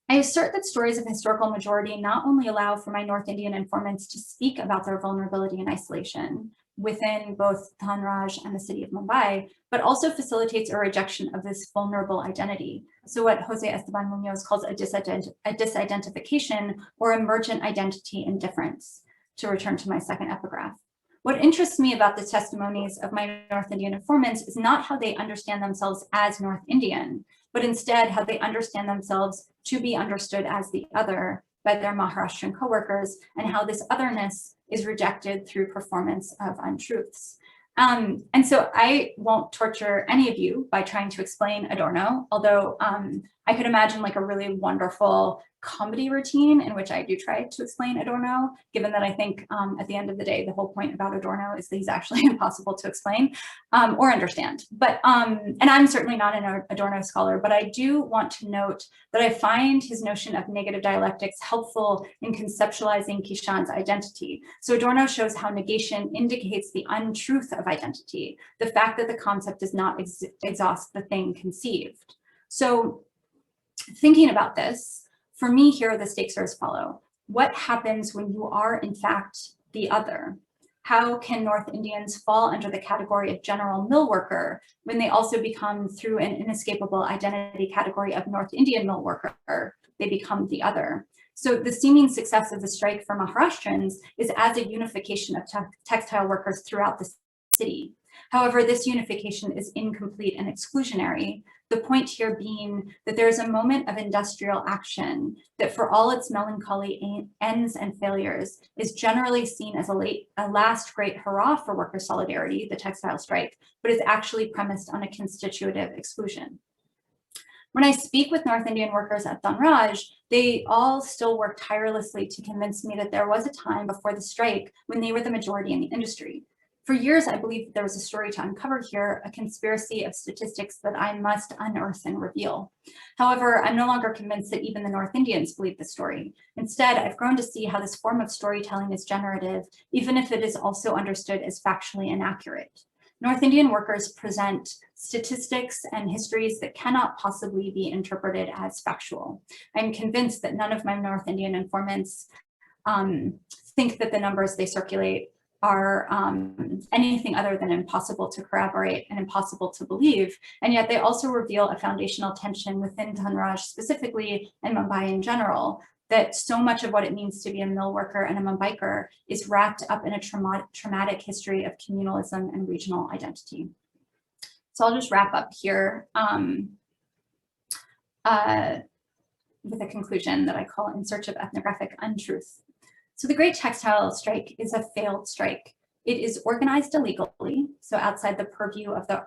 I assert that stories of historical majority not only allow for my North Indian informants to speak about their vulnerability and isolation within both Dhanraj and the city of Mumbai, but also facilitates a rejection of this vulnerable identity. So what Jose Esteban Munoz calls a disidentification or emergent identity indifference, to return to my second epigraph. What interests me about the testimonies of my North Indian informants is not how they understand themselves as North Indian, but instead how they understand themselves to be understood as the other by their Maharashtrian coworkers, and how this otherness is rejected through performance of untruths. And so I won't torture any of you by trying to explain Adorno, although I could imagine like a really wonderful comedy routine in which I do try to explain Adorno, given that I think at the end of the day, the whole point about Adorno is that he's actually impossible to explain or understand. But, and I'm certainly not an Adorno scholar, but I do want to note that I find his notion of negative dialectics helpful in conceptualizing Kishan's identity. So Adorno shows how negation indicates the untruth of identity, the fact that the concept does not exhaust the thing conceived. So thinking about this, for me here, the stakes are as follow. What happens when you are in fact the other? How can North Indians fall under the category of general mill worker when they also become, through an inescapable identity category of North Indian mill worker, they become the other? So the seeming success of the strike for Maharashtrians is as a unification of textile workers throughout the city. However, this unification is incomplete and exclusionary. The point here being that there is a moment of industrial action that, for all its melancholy ends and failures, is generally seen as a last great hurrah for worker solidarity, the textile strike, but is actually premised on a constitutive exclusion. When I speak with North Indian workers at Dhanraj, they all still work tirelessly to convince me that there was a time before the strike when they were the majority in the industry. For years, I believed there was a story to uncover here, a conspiracy of statistics that I must unearth and reveal. However, I'm no longer convinced that even the North Indians believe the story. Instead, I've grown to see how this form of storytelling is generative, even if it is also understood as factually inaccurate. North Indian workers present statistics and histories that cannot possibly be interpreted as factual. I'm convinced that none of my North Indian informants think that the numbers they circulate are anything other than impossible to corroborate and impossible to believe. And yet they also reveal a foundational tension within Dhanraj specifically and Mumbai in general, that so much of what it means to be a mill worker and a Mumbaiker is wrapped up in a traumatic history of communalism and regional identity. So I'll just wrap up here with a conclusion that I call In Search of Ethnographic Untruth. So the Great Textile Strike is a failed strike. It is organized illegally, so outside the purview of the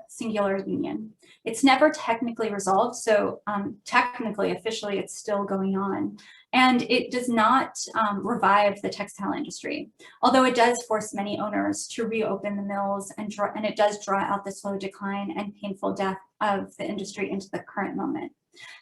singular union. It's never technically resolved, so technically, officially, it's still going on. And it does not revive the textile industry, although it does force many owners to reopen the mills, and it does draw out the slow decline and painful death of the industry into the current moment.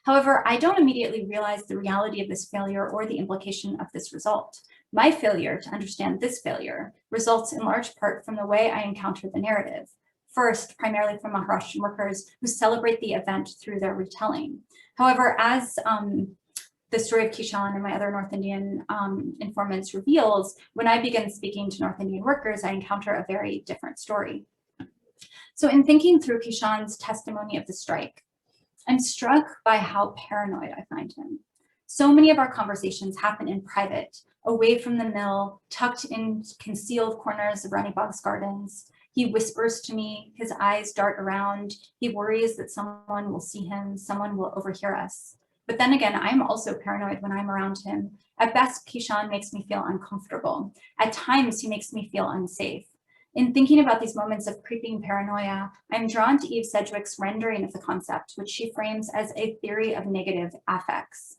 However, I don't immediately realize the reality of this failure or the implication of this result. My failure to understand this failure results in large part from the way I encounter the narrative. First, primarily from Maharashtrian workers who celebrate the event through their retelling. However, as the story of Kishan and my other North Indian informants reveals, when I begin speaking to North Indian workers, I encounter a very different story. So in thinking through Kishan's testimony of the strike, I'm struck by how paranoid I find him. So many of our conversations happen in private, away from the mill, tucked in concealed corners of Rani Bagh's gardens. He whispers to me, his eyes dart around. He worries that someone will see him, someone will overhear us. But then again, I'm also paranoid when I'm around him. At best, Kishan makes me feel uncomfortable. At times, he makes me feel unsafe. In thinking about these moments of creeping paranoia, I'm drawn to Eve Sedgwick's rendering of the concept, which she frames as a theory of negative affects.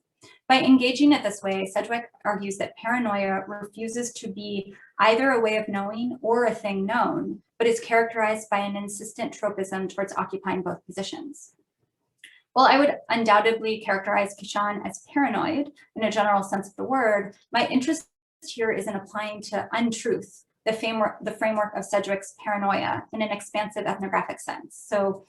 By engaging it this way, Sedgwick argues that paranoia refuses to be either a way of knowing or a thing known, but is characterized by an insistent tropism towards occupying both positions. While I would undoubtedly characterize Kishan as paranoid in a general sense of the word, my interest here is in applying to untruth the framework of Sedgwick's paranoia in an expansive ethnographic sense. So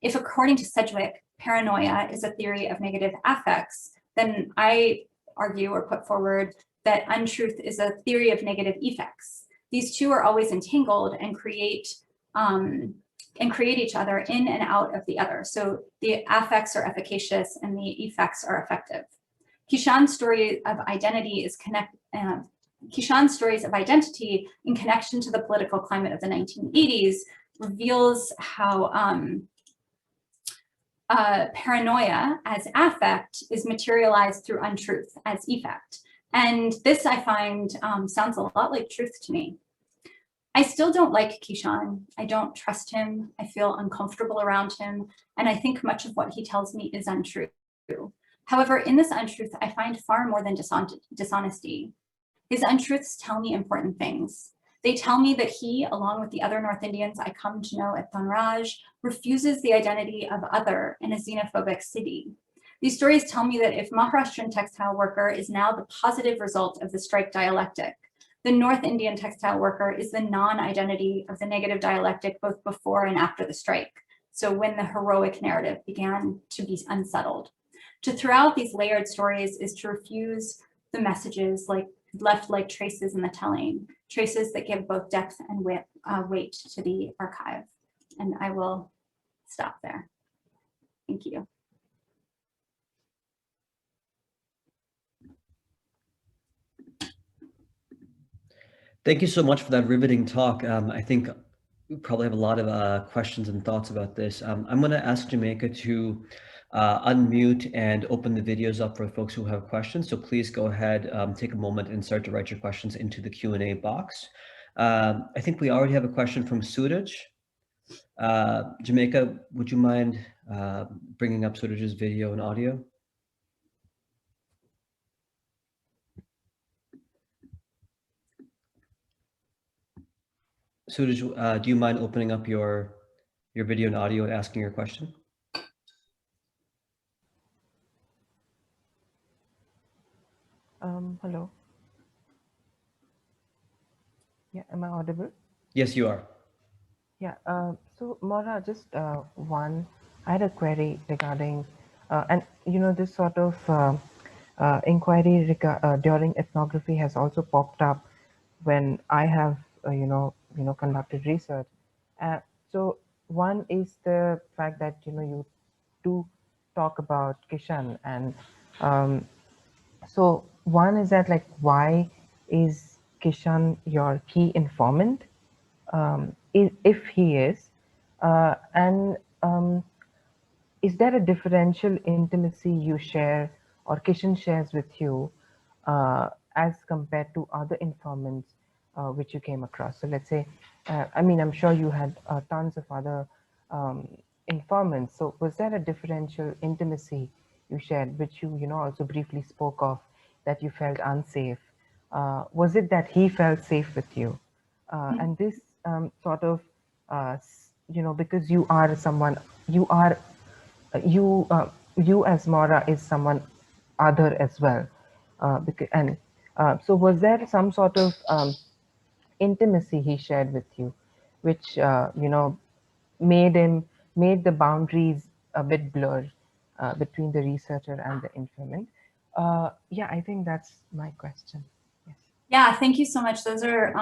if according to Sedgwick, paranoia is a theory of negative affects, then I argue or put forward that untruth is a theory of negative effects. These two are always entangled and create each other in and out of the other. So the affects are efficacious and the effects are effective. Kishan's story of identity Kishan's stories of identity in connection to the political climate of the 1980s reveals how paranoia as affect is materialized through untruth as effect. And this I find sounds a lot like truth to me. I still don't like Kishan. I don't trust him. I feel uncomfortable around him. And I think much of what he tells me is untrue. However, in this untruth, I find far more than dishonesty. His untruths tell me important things. They tell me that he, along with the other North Indians I come to know at Dhanraj, refuses the identity of other in a xenophobic city. These stories tell me that if Maharashtrian textile worker is now the positive result of the strike dialectic, the North Indian textile worker is the non-identity of the negative dialectic both before and after the strike. So when the heroic narrative began to be unsettled. To throw out these layered stories is to refuse the messages left like traces in the telling, traces that give both depth and weight to the archive. And I will stop there. Thank you. Thank you so much for that riveting talk. I think we probably have a lot of questions and thoughts about this. I'm going to ask Jamaica to unmute and open the videos up for folks who have questions. So please go ahead, take a moment and start to write your questions into the Q&A box. I think we already have a question from Suraj. Jamaica, would you mind bringing up Suraj's video and audio? Suraj, do you mind opening up your video and audio and asking your question? Hello. Yeah, am I audible? Yes, you are. Yeah, so Maura, just I had a query regarding, and this sort of inquiry during ethnography has also popped up when I have, conducted research. So one is the fact that, you do talk about Kishan, and so one is that, like, why is Kishan your key informant? If he is, and is there a differential intimacy you share or Kishan shares with you as compared to other informants which you came across? So let's say, I mean, I'm sure you had tons of other informants. So was there a differential intimacy you shared, which you also briefly spoke of, that you felt unsafe? Was it that he felt safe with you? And this sort of, because you are someone, you as Maura is someone other as well. So was there some sort of intimacy he shared with you, which, made the boundaries a bit blurred between the researcher and the informant? Yeah, I think that's my question. Yes. Yeah, thank you so much. Those are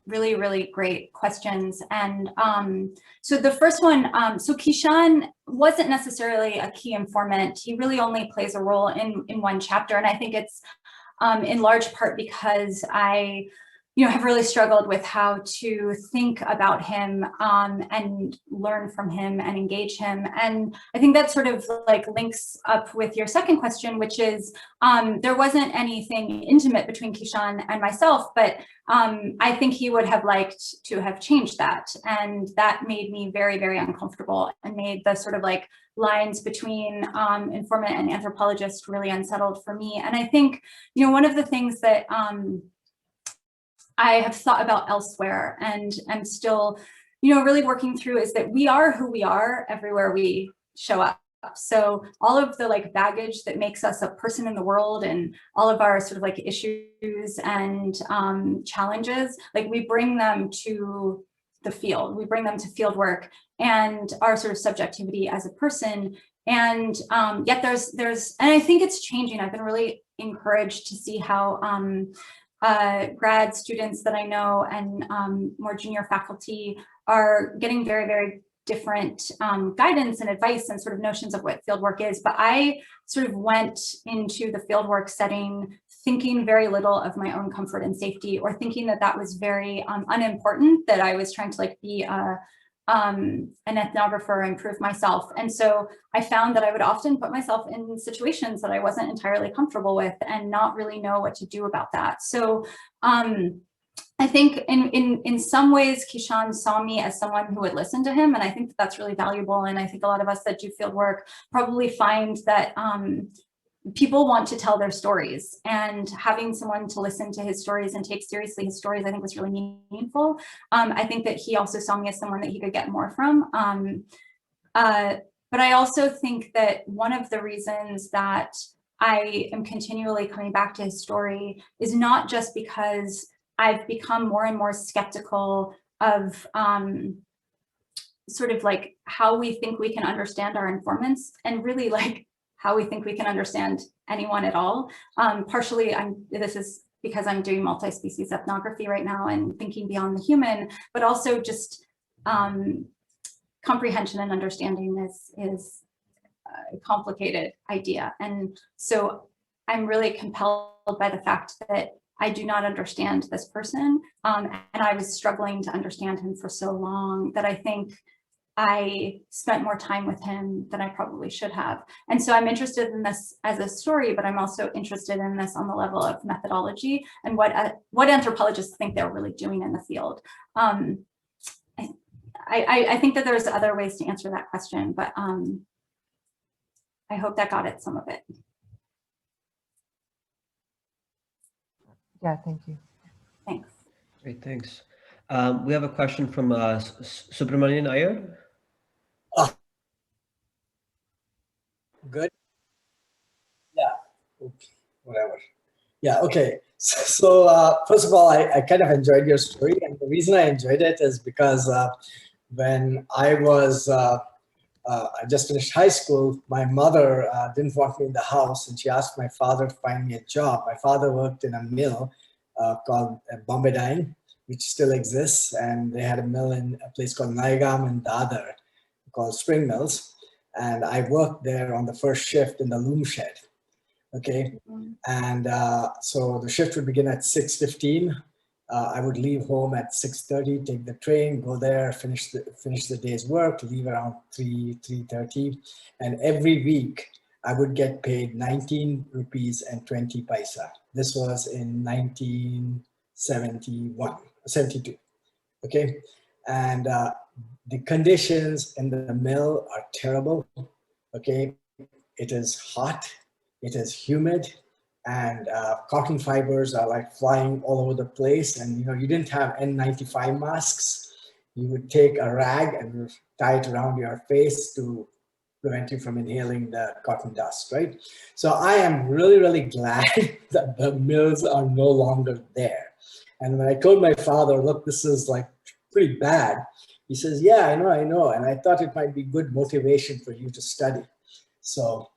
really, really great questions. And so the first one, so Kishan wasn't necessarily a key informant. He really only plays a role in one chapter. And I think it's in large part because I have really struggled with how to think about him and learn from him and engage him. And I think that sort of like links up with your second question, which is there wasn't anything intimate between Kishan and myself, but I think he would have liked to have changed that. And that made me very, very uncomfortable and made the sort of like lines between informant and anthropologist really unsettled for me. And I think, one of the things that I have thought about elsewhere, and I'm still, you know, really working through, is that we are who we are everywhere we show up. So all of the like baggage that makes us a person in the world, and all of our sort of like issues and challenges, like we bring them to the field, we bring them to field work, and our sort of subjectivity as a person. And yet there's, and I think it's changing. I've been really encouraged to see how grad students that I know and more junior faculty are getting very, very different guidance and advice and sort of notions of what fieldwork is. But I sort of went into the fieldwork setting thinking very little of my own comfort and safety, or thinking that that was very unimportant, that I was trying to like be an ethnographer and prove myself. And so I found that I would often put myself in situations that I wasn't entirely comfortable with and not really know what to do about that. So I think in some ways, Kishan saw me as someone who would listen to him, and I think that that's really valuable. And I think a lot of us that do field work probably find that people want to tell their stories, and having someone to listen to his stories and take seriously his stories, I think was really meaningful. I think that he also saw me as someone that he could get more from. But I also think that one of the reasons that I am continually coming back to his story is not just because I've become more and more skeptical of sort of like how we think we can understand our informants, and really like how we think we can understand anyone at all. Partially, this is because I'm doing multi-species ethnography right now and thinking beyond the human, but also just comprehension and understanding is a complicated idea. And so I'm really compelled by the fact that I do not understand this person. And I was struggling to understand him for so long that I think I spent more time with him than I probably should have. And so I'm interested in this as a story, but I'm also interested in this on the level of methodology and what anthropologists think they're really doing in the field. I think that there's other ways to answer that question, but I hope that got at some of it. Yeah, thank you. Thanks. Great, thanks. We have a question from Subramanian Iyer. Good. Yeah. Okay. Whatever. Yeah. Okay. So first of all, I kind of enjoyed your story, and the reason I enjoyed it is because when I was I just finished high school, my mother didn't want me in the house, and she asked my father to find me a job. My father worked in a mill called Bombay, which still exists, and they had a mill in a place called Naigam in Dadar called Spring Mills. And I worked there on the first shift in the loom shed, okay? And so the shift would begin at 6:15. I would leave home at 6:30, take the train, go there, finish the day's work, leave around 3:30. And every week I would get paid 19 rupees and 20 paisa. This was in 1972, okay? And the conditions in the mill are terrible, okay? It is hot, it is humid, and cotton fibers are like flying all over the place. And you didn't have N95 masks. You would take a rag and tie it around your face to prevent you from inhaling the cotton dust, right? So I am really, really glad that the mills are no longer there. And when I told my father, look, this is like pretty bad, he says, yeah, I know. And I thought it might be good motivation for you to study. So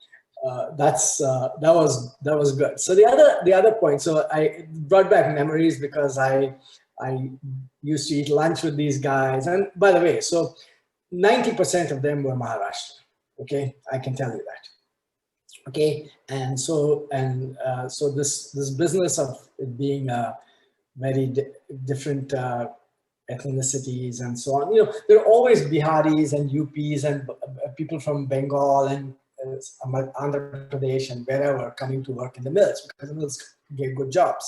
that was good. So the other point, so I brought back memories because I used to eat lunch with these guys. And by the way, so 90% of them were Maharashtra. Okay, I can tell you that. Okay, and so this business of it being a very different ethnicities and so on. There are always Biharis and UPs and people from Bengal and Andhra Pradesh and wherever coming to work in the mills because the mills gave good jobs.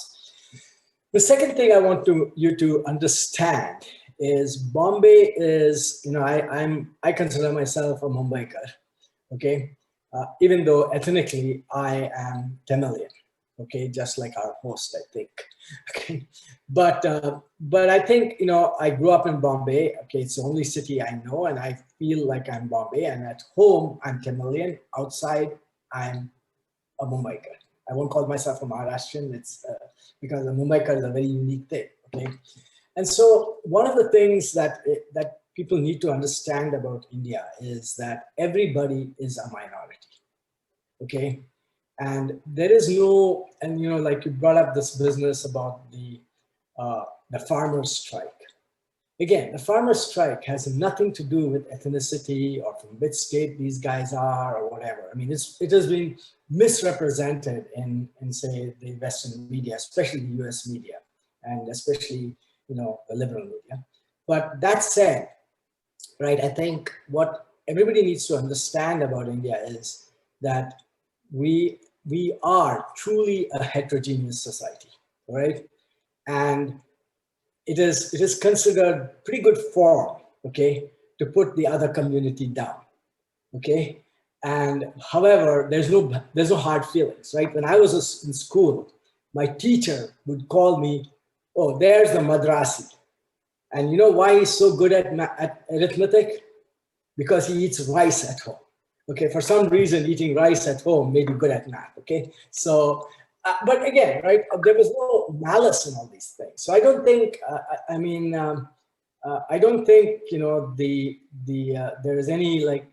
The second thing I want you to understand is Bombay is, I consider myself a Mumbaikar, okay? Even though ethnically I am Tamilian, okay, just like our host, I think. Okay, but I think, you know, I grew up in Bombay. Okay, it's the only city I know, and I feel like I'm Bombay. And at home, I'm Tamilian. Outside, I'm a Mumbaiker. I won't call myself a Maharashtrian. It's because a Mumbaiker is a very unique thing. Okay, and so one of the things that people need to understand about India is that everybody is a minority. Okay, and there is no, and you know, like you brought up this business about the farmers' strike. Again, the farmers' strike has nothing to do with ethnicity or from which state these guys are or whatever. I mean, it has been misrepresented in say the Western media, especially the US media, and especially, you know, the liberal media. But that said, right, I think what everybody needs to understand about India is that we are truly a heterogeneous society, right? And it is considered pretty good form, okay, to put the other community down, okay? And however, there's no hard feelings, right? When I was in school, my teacher would call me, oh, there's the Madrasi. And you know why he's so good at arithmetic? Because he eats rice at home. Okay, for some reason, eating rice at home made you good at math. Okay, so, but again, right, there was no malice in all these things. So I don't think, I don't think, you know, there is any like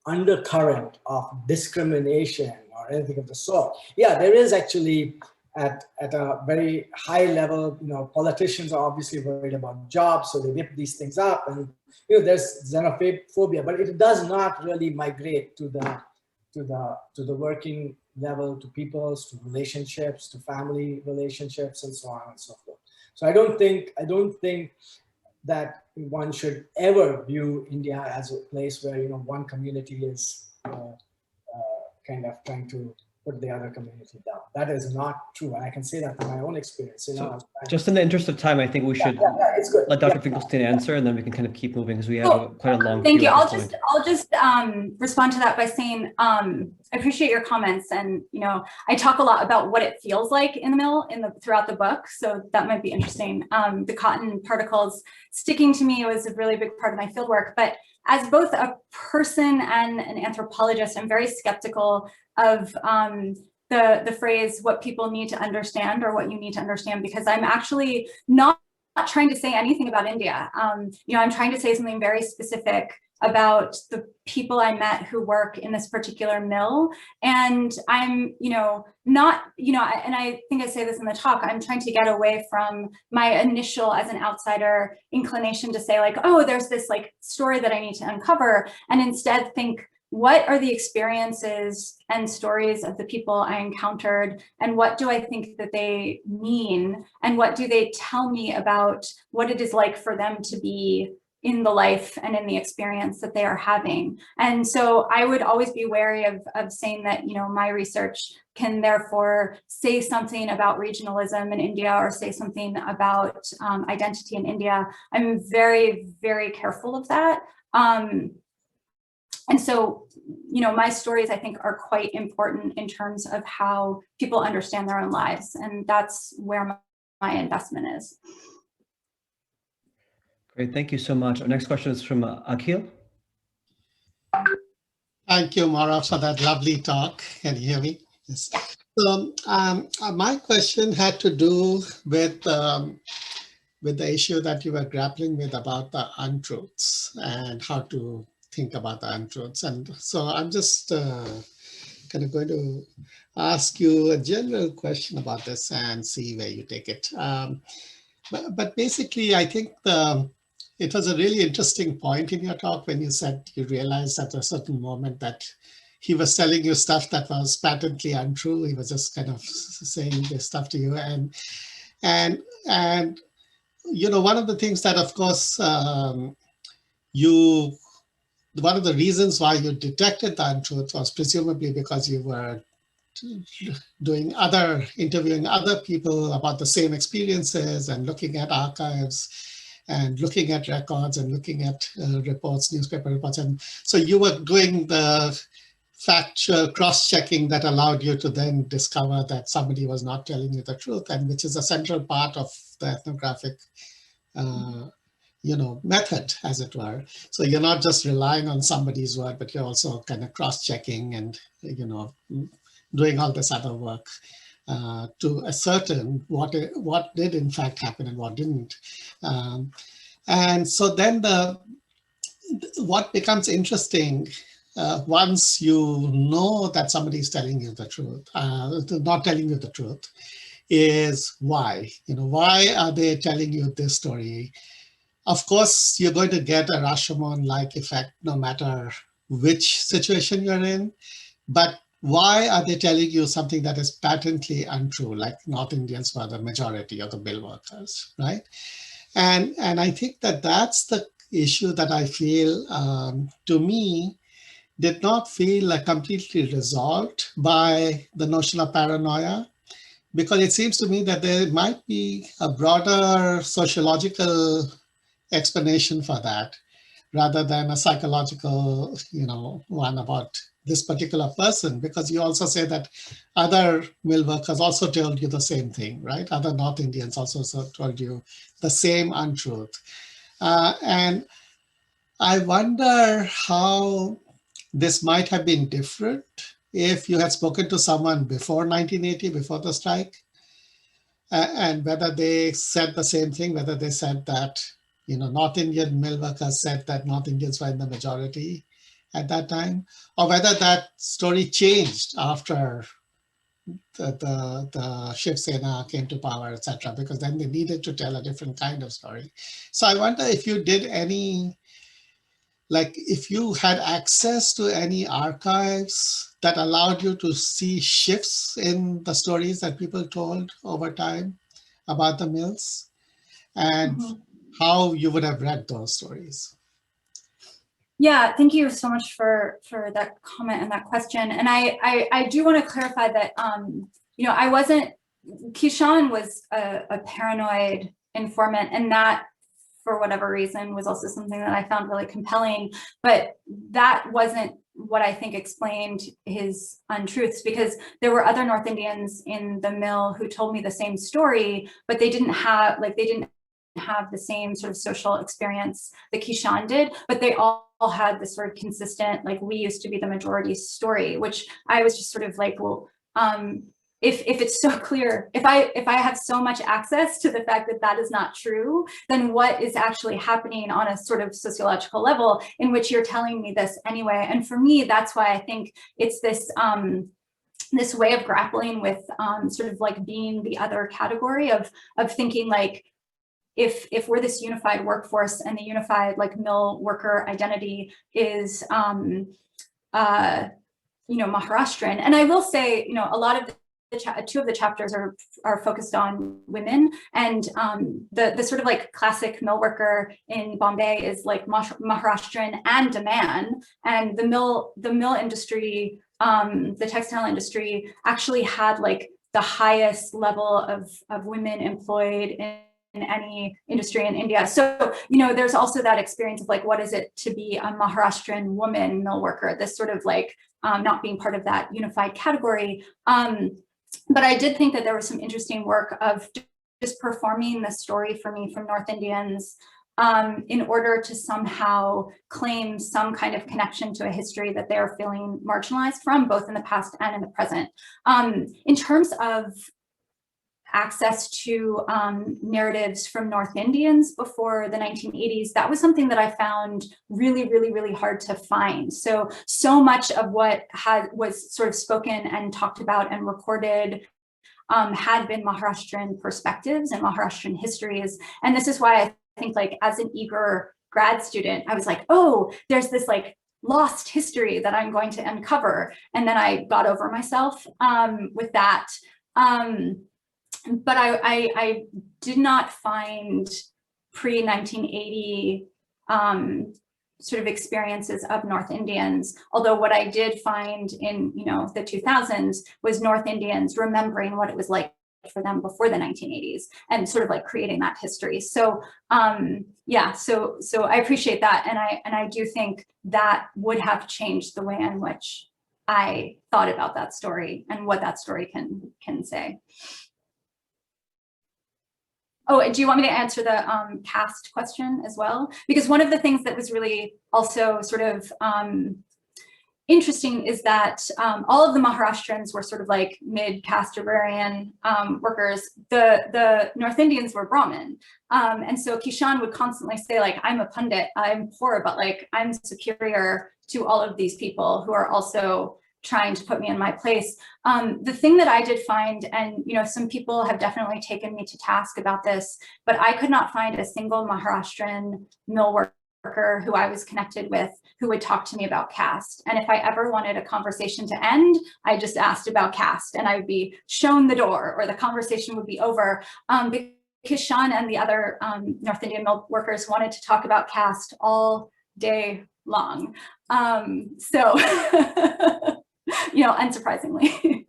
undercurrent of discrimination or anything of the sort. Yeah, there is actually at a very high level, you know, politicians are obviously worried about jobs, so they whip these things up, and you know, there's xenophobia, but it does not really migrate to the working level, to people's, to relationships, to family relationships, and so on and so forth. So I don't think that one should ever view India as a place where, you know, one community is kind of trying to put the other community down. That is not true. And I can say that from my own experience. You know, just in the interest of time, I think we should it's good. let Dr. Finkelstein answer, and then we can kind of keep moving because we have quite a long Thank queue you. at this I'll just respond to that by saying I appreciate your comments, and you know, I talk a lot about what it feels like in the mill throughout the book, so that might be interesting. The cotton particles sticking to me was a really big part of my fieldwork, but as both a person and an anthropologist, I'm very skeptical of the phrase "what people need to understand" or "what you need to understand," because I'm actually not trying to say anything about India. You know, I'm trying to say something very specific about the people I met who work in this particular mill. And I'm, you know, not, you know, and I think I say this in the talk, I'm trying to get away from my initial, as an outsider, inclination to say like, oh, there's this like story that I need to uncover, and instead think, what are the experiences and stories of the people I encountered, and what do I think that they mean, and what do they tell me about what it is like for them to be in the life and in the experience that they are having. And so I would always be wary of saying that, you know, my research can therefore say something about regionalism in India or say something about identity in India. I'm very, very careful of that. And so, you know, my stories, I think, are quite important in terms of how people understand their own lives. And that's where my investment is. Great, thank you so much. Our next question is from Akhil. Thank you, Maura, for that lovely talk. Can you hear me? Yes. So, my question had to do with the issue that you were grappling with about the untruths and how to think about the untruths. And so I'm just kind of going to ask you a general question about this and see where you take it. But basically, I think it was a really interesting point in your talk when you said you realized at a certain moment that he was telling you stuff that was patently untrue. He was just kind of saying this stuff to you. And you know, one of the things that, of course, one of the reasons why you detected the untruth was presumably because you were interviewing other people about the same experiences and looking at archives and looking at records and looking at reports, newspaper reports. And so you were doing the factual cross-checking that allowed you to then discover that somebody was not telling you the truth, and which is a central part of the ethnographic method, as it were. So you're not just relying on somebody's word, but you're also kind of cross-checking and, doing all this other work to ascertain what did in fact happen and what didn't. And so then what becomes interesting once you know that somebody is telling you the truth, not telling you the truth, is why. Why are they telling you this story? Of course, you're going to get a Rashomon-like effect no matter which situation you're in. But why are they telling you something that is patently untrue, like North Indians were the majority of the mill workers, right? And I think that that's the issue that I feel, to me, did not feel like completely resolved by the notion of paranoia, because it seems to me that there might be a broader sociological explanation for that, rather than a psychological, one about this particular person, because you also say that other mill workers also told you the same thing, right? Other North Indians also told you the same untruth. And I wonder how this might have been different if you had spoken to someone before 1980, before the strike, and whether they said the same thing, whether they said that, North Indian mill workers said that North Indians were in the majority at that time, or whether that story changed after the Shiv Sena came to power, etc., because then they needed to tell a different kind of story. So I wonder if you did any, if you had access to any archives that allowed you to see shifts in the stories that people told over time about the mills, and how you would have read those stories. Yeah, thank you so much for that comment and that question. And I do want to clarify that, I wasn't, Kishan was a paranoid informant, and that, for whatever reason, was also something that I found really compelling. But that wasn't what I think explained his untruths, because there were other North Indians in the mill who told me the same story, but they didn't have the same sort of social experience that Kishan did, but they all had this sort of consistent, we used to be the majority story, which I was just sort of like, well, if it's so clear, if I have so much access to the fact that that is not true, then what is actually happening on a sort of sociological level in which you're telling me this anyway? And for me, that's why I think it's this this way of grappling with sort of being the other category of thinking if we're this unified workforce and the unified mill worker identity is Maharashtrian. And I will say, a lot of two of the chapters are focused on women, and the sort of classic mill worker in Bombay is Maharashtrian and a man, and the mill industry, the textile industry actually had the highest level of women employed in any industry in India. So, there's also that experience of what is it to be a Maharashtrian woman mill worker, this sort of not being part of that unified category. But I did think that there was some interesting work of just performing the story for me from North Indians in order to somehow claim some kind of connection to a history that they're feeling marginalized from, both in the past and in the present. In terms of access to narratives from North Indians before the 1980s, that was something that I found really, really, really hard to find. So much of what was sort of spoken and talked about and recorded had been Maharashtrian perspectives and Maharashtrian histories. And this is why I think as an eager grad student, I was like, oh, there's this lost history that I'm going to uncover. And then I got over myself with that. But I did not find pre-1980 sort of experiences of North Indians, although what I did find in the 2000s was North Indians remembering what it was like for them before the 1980s and sort of creating that history. So yeah, so I appreciate that, and I do think that would have changed the way in which I thought about that story and what that story can say. Oh, do you want me to answer the caste question as well? Because one of the things that was really also sort of interesting is that all of the Maharashtrians were sort of like mid-caste agrarian workers. The North Indians were Brahmin. And so Kishan would constantly say, like, I'm a Pandit, I'm poor, but like I'm superior to all of these people who are also trying to put me in my place. The thing that I did find, and you know, some people have definitely taken me to task about this, but I could not find a single Maharashtrian mill worker who I was connected with who would talk to me about caste. And if I ever wanted a conversation to end, I just asked about caste and I would be shown the door or the conversation would be over. Because Sean and the other North Indian mill workers wanted to talk about caste all day long. So, you know, unsurprisingly.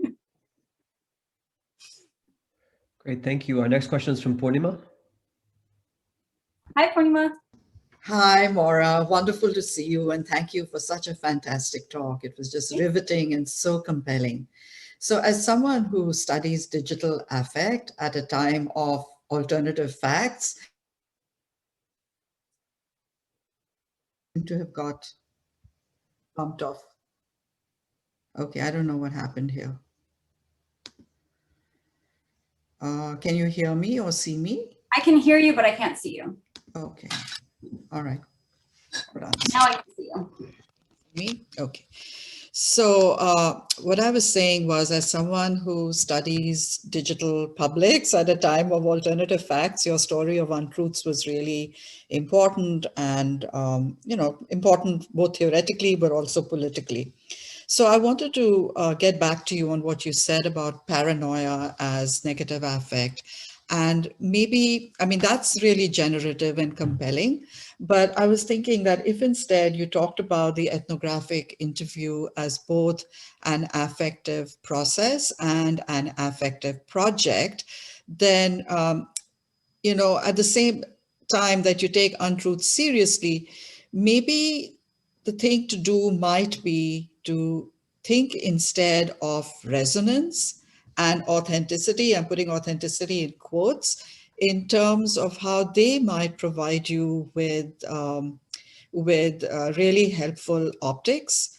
Great, thank you. Our next question is from Purnima. Hi, Purnima. Hi, Maura. Wonderful to see you, and thank you for such a fantastic talk. It was just riveting and so compelling. So as someone who studies digital affect at a time of alternative facts, to have got bumped off. Okay, I don't know what happened here. Can you hear me or see me? I can hear you, but I can't see you. Okay, all right. Hold on. Now I can see you. Me? Okay. So what I was saying was, as someone who studies digital publics at a time of alternative facts, your story of Untruths was really important and, you know, important both theoretically, but also politically. So I wanted to get back to you on what you said about paranoia as negative affect. And maybe, I mean, that's really generative and compelling. But I was thinking that if instead you talked about the ethnographic interview as both an affective process and an affective project, then, you know, at the same time that you take Untruths seriously, maybe the thing to do might be to think instead of resonance and authenticity. I'm putting authenticity in quotes, in terms of how they might provide you with really helpful optics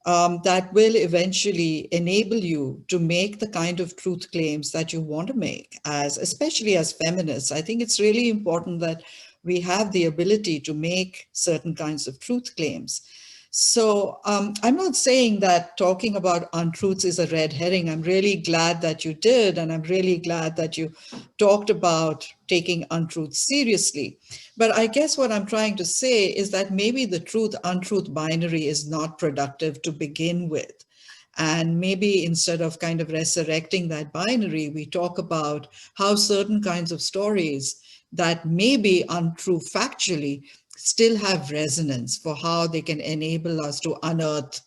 that will eventually enable you to make the kind of truth claims that you want to make, especially as feminists. I think it's really important that we have the ability to make certain kinds of truth claims. So I'm not saying that talking about Untruths is a red herring. I'm really glad that you did, and I'm really glad that you talked about taking Untruths seriously. But I guess what I'm trying to say is that maybe the truth-untruth binary is not productive to begin with. And maybe instead of kind of resurrecting that binary, we talk about how certain kinds of stories that may be untrue factually still have resonance for how they can enable us to unearth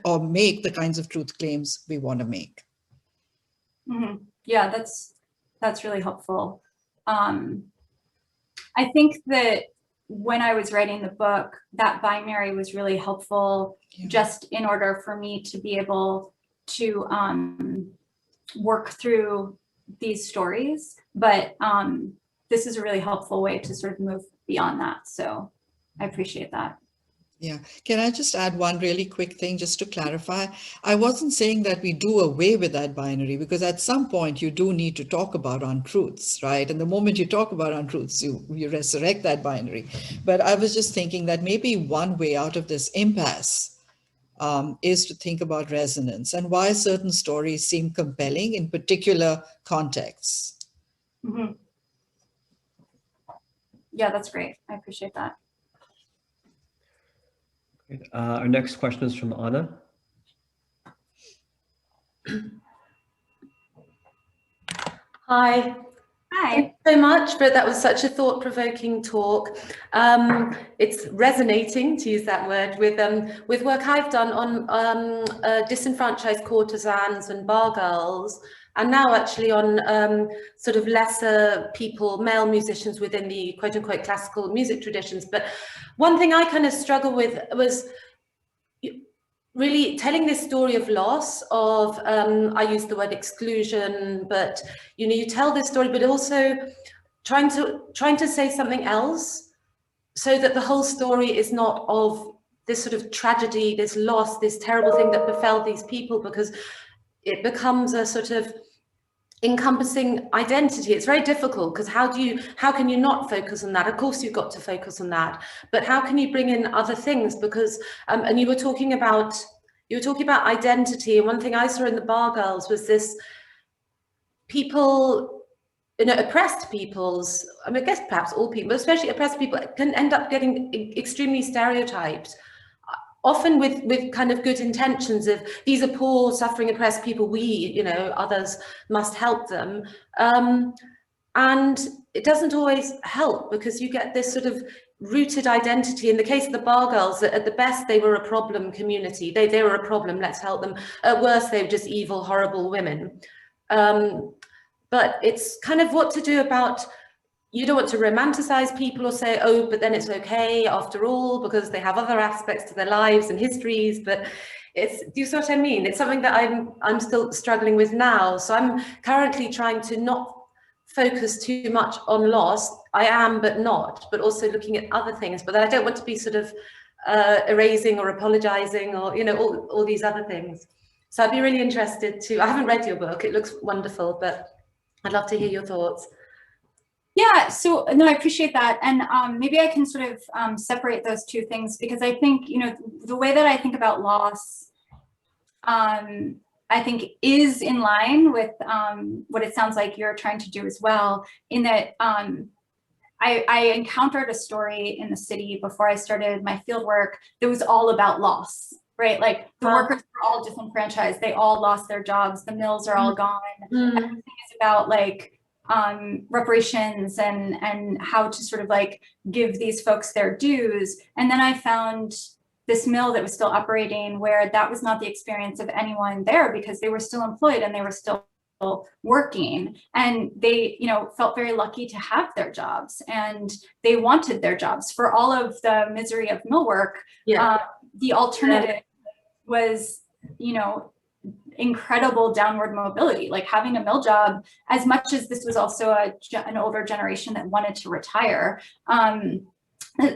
or make the kinds of truth claims we want to make. Mm-hmm. Yeah, that's really helpful. I think that when I was writing the book, that binary was really helpful, just in order for me to be able to work through these stories. But this is a really helpful way to sort of move beyond that. So I appreciate that. Yeah. Can I just add one really quick thing just to clarify? I wasn't saying that we do away with that binary, because at some point you do need to talk about untruths, right? And the moment you talk about untruths, you resurrect that binary. But I was just thinking that maybe one way out of this impasse is to think about resonance and why certain stories seem compelling in particular contexts. Mm-hmm. Yeah, that's great. I appreciate that. Our next question is from Anna. Hi. Hi. Thank you so much, but that was such a thought-provoking talk. It's resonating, to use that word, with work I've done on disenfranchised courtesans and bar girls, and now actually on sort of lesser people, male musicians within the quote-unquote classical music traditions. But one thing I kind of struggle with was really telling this story of loss, of I use the word exclusion, but you tell this story, but also trying to say something else, so that the whole story is not of this sort of tragedy, this loss, this terrible thing that befell these people, because it becomes a sort of encompassing identity. It's very difficult, because how can you not focus on that? Of course you've got to focus on that, but how can you bring in other things? Because and you were talking about identity, and one thing I saw in the Bar Girls was this people, oppressed peoples, I mean, I guess perhaps all people, but especially oppressed people, can end up getting extremely stereotyped, often with kind of good intentions of, these are poor, suffering, oppressed people, we, others must help them. And it doesn't always help, because you get this sort of rooted identity. In the case of the Bar Girls, at the best, they were a problem community. They were a problem, let's help them. At worst, they were just evil, horrible women. But it's kind of what to do about, you don't want to romanticize people or say, oh, but then it's okay after all, because they have other aspects to their lives and histories. But do you see what I mean? It's something that I'm still struggling with now. So I'm currently trying to not focus too much on loss. I am, but not, but also looking at other things. But I don't want to be sort of erasing or apologizing or, all these other things. So I'd be really interested I haven't read your book. It looks wonderful, but I'd love to hear your thoughts. Yeah, so no, I appreciate that. And maybe I can sort of separate those two things, because I think, the way that I think about loss, I think is in line with what it sounds like you're trying to do as well, in that I encountered a story in the city before I started my field work that was all about loss, right? Like the workers were all disenfranchised. They all lost their jobs. The mills are all gone. Everything is about like reparations and how to sort of like give these folks their dues. And then I found this mill that was still operating where that was not the experience of anyone there, because they were still employed and they were still working, and they felt very lucky to have their jobs, and they wanted their jobs for all of the misery of mill work. The alternative was incredible downward mobility, like having a mill job, as much as this was also an older generation that wanted to retire.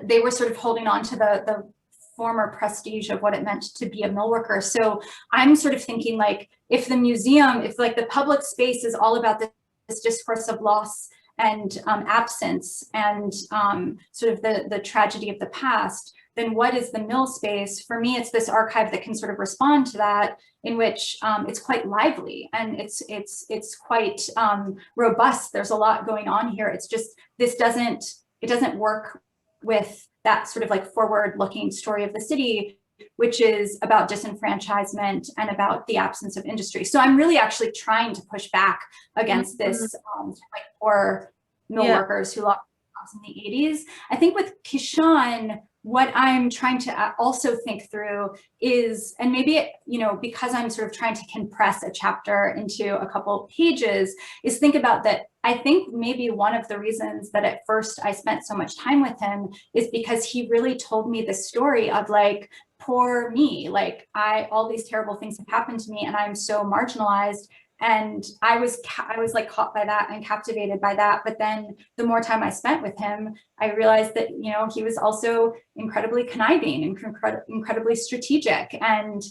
They were sort of holding on to the former prestige of what it meant to be a mill worker. So I'm sort of thinking, like, if the museum, if like the public space is all about this discourse of loss and absence and sort of the tragedy of the past, then what is the mill space? For me, it's this archive that can sort of respond to that, in which it's quite lively and it's quite robust. There's a lot going on here. It's just, it doesn't work with that sort of like forward-looking story of the city, which is about disenfranchisement and about the absence of industry. So I'm really actually trying to push back against this like poor mill workers who lost jobs in the 80s. I think with Kishan, what I'm trying to also think through is, and maybe, because I'm sort of trying to compress a chapter into a couple pages, is think about that. I think maybe one of the reasons that at first I spent so much time with him is because he really told me the story of like, poor me, like all these terrible things have happened to me and I'm so marginalized. And I was like caught by that and captivated by that. But then the more time I spent with him, I realized that, he was also incredibly conniving and incredibly strategic and,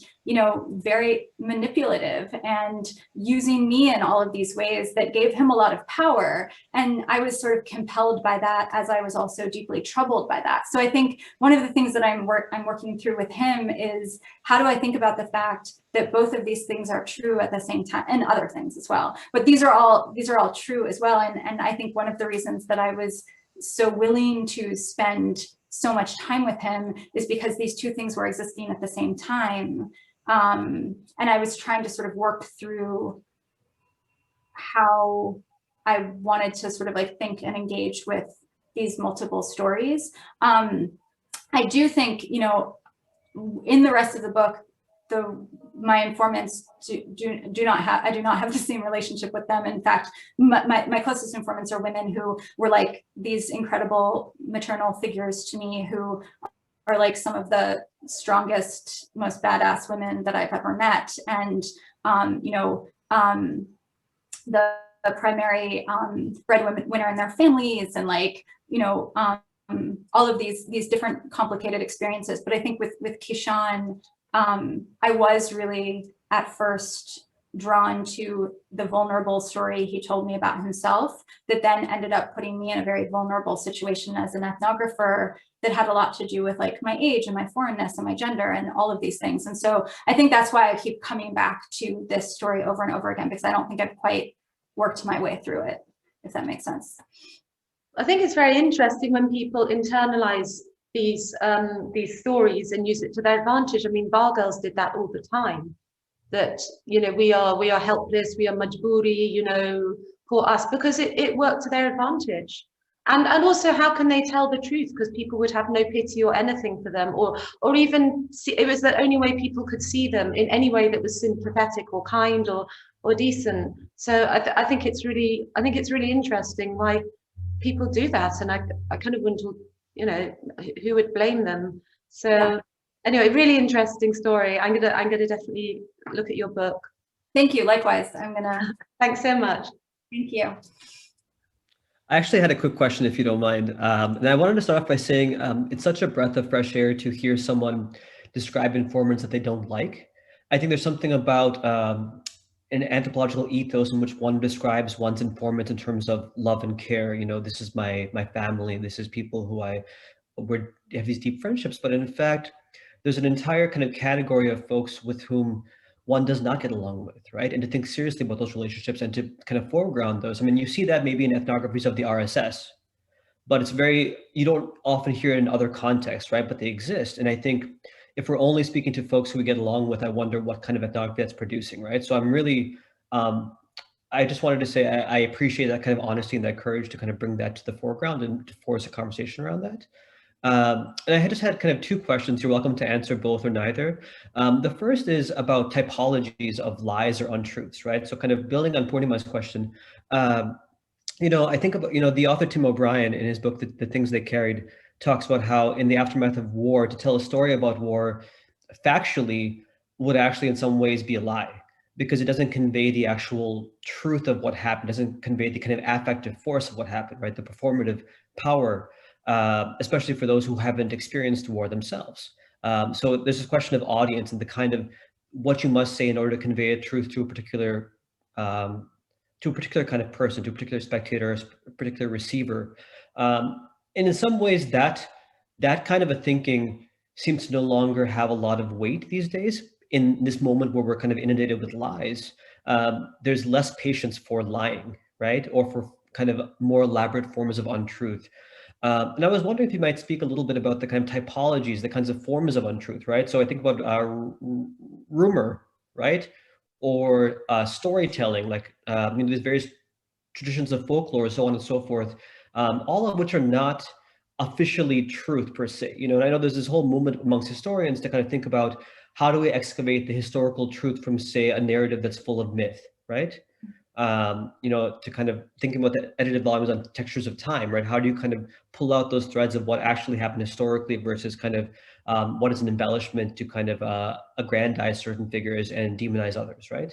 very manipulative and using me in all of these ways that gave him a lot of power. And I was sort of compelled by that, as I was also deeply troubled by that. So I think one of the things that I'm working through with him is, how do I think about the fact that both of these things are true at the same time, and other things as well. But these are all true as well. And I think one of the reasons that I was so willing to spend so much time with him is because these two things were existing at the same time. And I was trying to sort of work through how I wanted to sort of like think and engage with these multiple stories. I do think, in the rest of the book, my informants I do not have the same relationship with them. In fact, my closest informants are women who were like these incredible maternal figures to me, who are like some of the strongest, most badass women that I've ever met. And, you know, the primary breadwinner in their families, and like, you know, all of these different complicated experiences. But I think with Kishan, I was really at first drawn to the vulnerable story he told me about himself, that then ended up putting me in a very vulnerable situation as an ethnographer that had a lot to do with like my age and my foreignness and my gender and all of these things. And so I think that's why I keep coming back to this story over and over again, because I don't think I've quite worked my way through it, if that makes sense. I think it's very interesting when people internalize these stories and use it to their advantage. I mean, bar girls did that all the time. That, you know, we are helpless, we are majburi, you know, for us, because it worked to their advantage. And also, how can they tell the truth? Because people would have no pity or anything for them, or even see, it was the only way people could see them in any way that was sympathetic or kind or decent. So I think it's really interesting why people do that, and I kind of wonder, you know, who would blame them. So yeah. Anyway, really interesting story. I'm gonna definitely look at your book. Thank you. Likewise, I'm gonna. Thanks so much. Thank you. I actually had a quick question, if you don't mind. And I wanted to start off by saying it's such a breath of fresh air to hear someone describe informants that they don't like. I think there's something about an anthropological ethos in which one describes one's informant in terms of love and care. You know, this is my family. This is people who I would have these deep friendships. But in fact, there's an entire kind of category of folks with whom one does not get along with, right? And to think seriously about those relationships and to kind of foreground those. I mean, you see that maybe in ethnographies of the RSS, but it's you don't often hear it in other contexts, right? But they exist. And I think if we're only speaking to folks who we get along with, I wonder what kind of ethnography that's producing, right? So I'm really, I just wanted to say, I appreciate that kind of honesty and that courage to kind of bring that to the foreground and to force a conversation around that. And I just had kind of two questions. You're welcome to answer both or neither. The first is about typologies of lies or untruths, right? So kind of building on Purnima's question, you know, I think about, you know, the author Tim O'Brien in his book, The Things They Carried, talks about how in the aftermath of war, to tell a story about war factually would actually in some ways be a lie, because it doesn't convey the actual truth of what happened, doesn't convey the kind of affective force of what happened, right? The performative power, especially for those who haven't experienced war themselves. So there's this question of audience and the kind of what you must say in order to convey a truth to a particular kind of person, to a particular spectator, a particular receiver. And in some ways that kind of a thinking seems to no longer have a lot of weight these days. In this moment where we're kind of inundated with lies, there's less patience for lying, right? Or for kind of more elaborate forms of untruth. And I was wondering if you might speak a little bit about the kind of typologies, the kinds of forms of untruth, right? So I think about rumor, right? Or storytelling, like you know, there's various traditions of folklore, so on and so forth, all of which are not officially truth per se. You know, and I know there's this whole movement amongst historians to kind of think about how do we excavate the historical truth from, say, a narrative that's full of myth, right? You know, to kind of thinking about the edited volumes on textures of time, right? How do you kind of pull out those threads of what actually happened historically versus kind of what is an embellishment to kind of aggrandize certain figures and demonize others, right?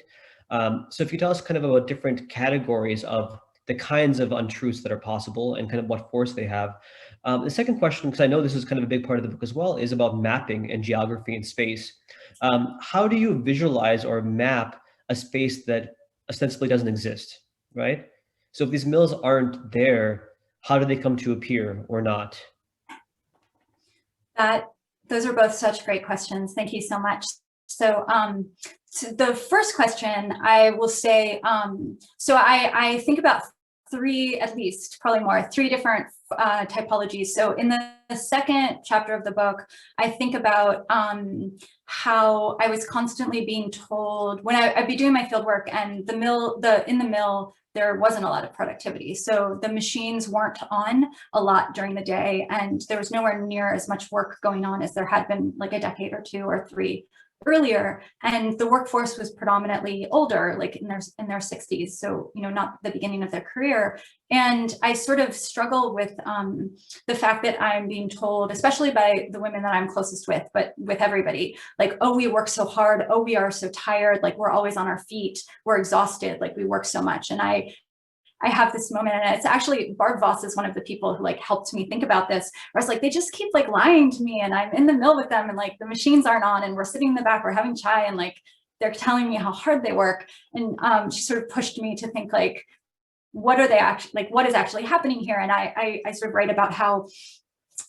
So if you tell us kind of about different categories of the kinds of untruths that are possible and kind of what force they have. The second question, because I know this is kind of a big part of the book as well, is about mapping and geography and space. How do you visualize or map a space that ostensibly doesn't exist, right? So if these mills aren't there, how do they come to appear or not? Those are both such great questions. Thank you so much. So, so the first question, I will say, so I think about three, at least, probably more, three different typologies. So in the second chapter of the book, I think about how I was constantly being told when I'd be doing my field work and in the mill, there wasn't a lot of productivity. So the machines weren't on a lot during the day, and there was nowhere near as much work going on as there had been like a decade or two or three earlier, and the workforce was predominantly older, like in their 60s, so not the beginning of their career. And I sort of struggle with the fact that I'm being told, especially by the women that I'm closest with, but with everybody, like, oh, we work so hard, oh, we are so tired, like we're always on our feet, we're exhausted, like we work so much. And I have this moment, and it's actually, Barb Voss is one of the people who like helped me think about this, where I was like, they just keep like lying to me, and I'm in the mill with them, and like the machines aren't on, and we're sitting in the back, we're having chai, and like they're telling me how hard they work. And she sort of pushed me to think like, what are they actually, like what is actually happening here? And I sort of write about how,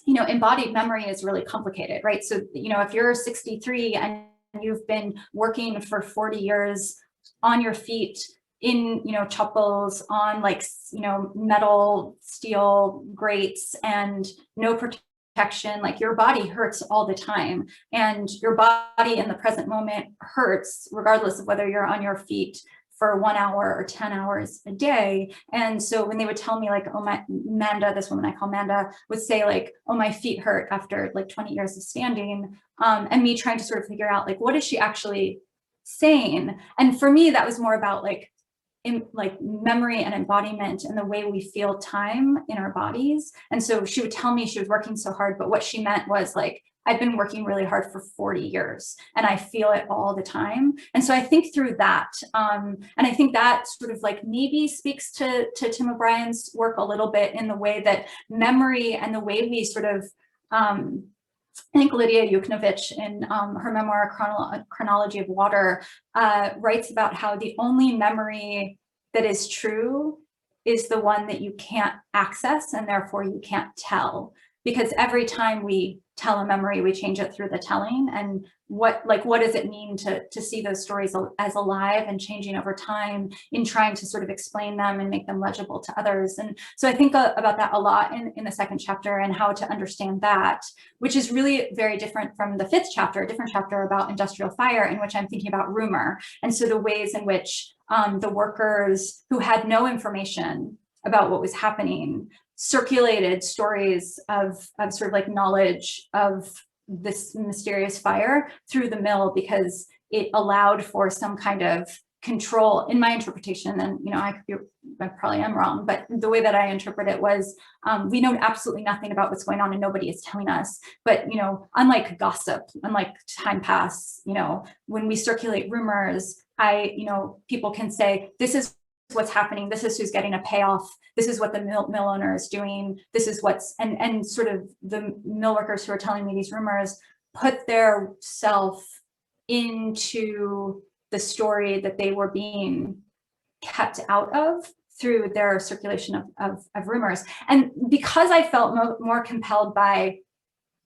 embodied memory is really complicated, right? So, if you're 63 and you've been working for 40 years on your feet, in chappals, on like metal steel grates, and no protection, like your body hurts all the time, and your body in the present moment hurts regardless of whether you're on your feet for 1 hour or 10 hours a day. And so when they would tell me like, oh, my Manda, this woman I call Manda, would say like, oh, my feet hurt after like 20 years of standing, and me trying to sort of figure out like, what is she actually saying? And for me, that was more about like memory and embodiment and the way we feel time in our bodies. And so she would tell me she was working so hard, but what she meant was like, I've been working really hard for 40 years and I feel it all the time. And so I think through that, and I think that sort of like maybe speaks to Tim O'Brien's work a little bit, in the way that memory and the way we sort of, I think Lydia Yuknovich in her memoir, Chronology of Water, writes about how the only memory that is true is the one that you can't access, and therefore you can't tell. Because every time we tell a memory, we change it through the telling. And what does it mean to see those stories as alive and changing over time, in trying to sort of explain them and make them legible to others? And so I think about that a lot in the second chapter, and how to understand that, which is really very different from the fifth chapter, a different chapter about industrial fire, in which I'm thinking about rumor. And so the ways in which the workers who had no information about what was happening circulated stories of sort of like knowledge of this mysterious fire through the mill, because it allowed for some kind of control, in my interpretation. And I probably am wrong, but the way that I interpret it was, we know absolutely nothing about what's going on, and nobody is telling us. But unlike gossip, unlike time pass, when we circulate rumors, people can say, this is what's happening, this is who's getting a payoff, this is what the mill owner is doing, this is what's, and sort of the mill workers who are telling me these rumors put their self into the story that they were being kept out of through their circulation of rumors. And because I felt more compelled by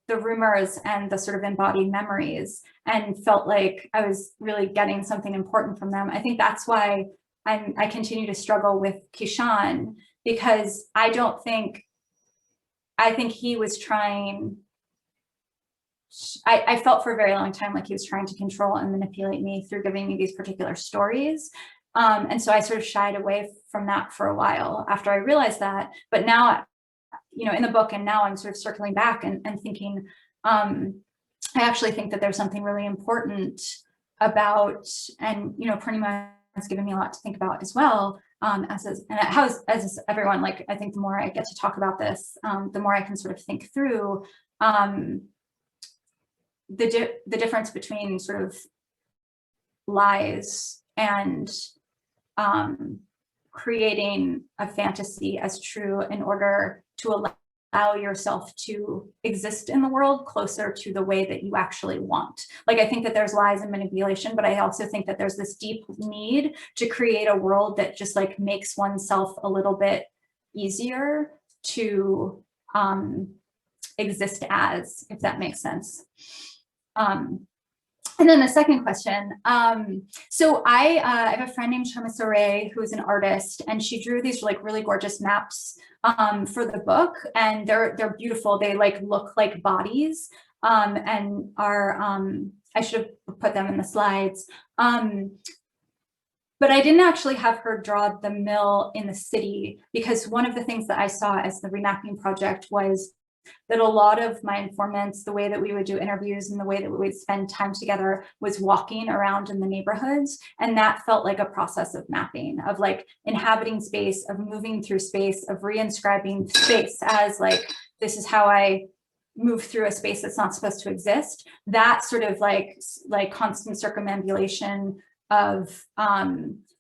the rumors and the sort of embodied memories, and felt like I was really getting something important from them, I think that's why I continue to struggle with Kishan, because I think he was trying, I felt for a very long time like he was trying to control and manipulate me through giving me these particular stories. And so I sort of shied away from that for a while after I realized that. But now, in the book, and now I'm sort of circling back and thinking, I actually think that there's something really important about, and, Purnima has given me a lot to think about as well, as everyone, like, I think the more I get to talk about this, the more I can sort of think through the difference between sort of lies and creating a fantasy as true in order to allow yourself to exist in the world closer to the way that you actually want. Like, I think that there's lies and manipulation, but I also think that there's this deep need to create a world that just like makes oneself a little bit easier to exist as, if that makes sense. And then the second question. So I have a friend named Shama Soray, who is an artist, and she drew these like really gorgeous maps for the book, and they're beautiful. They like look like bodies, and are, I should have put them in the slides. But I didn't actually have her draw the mill in the city, because one of the things that I saw as the remapping project was that a lot of my informants, the way that we would do interviews and the way that we would spend time together was walking around in the neighborhoods. And that felt like a process of mapping, of like inhabiting space, of moving through space, of reinscribing space as like, this is how I move through a space that's not supposed to exist. That sort of like constant circumambulation of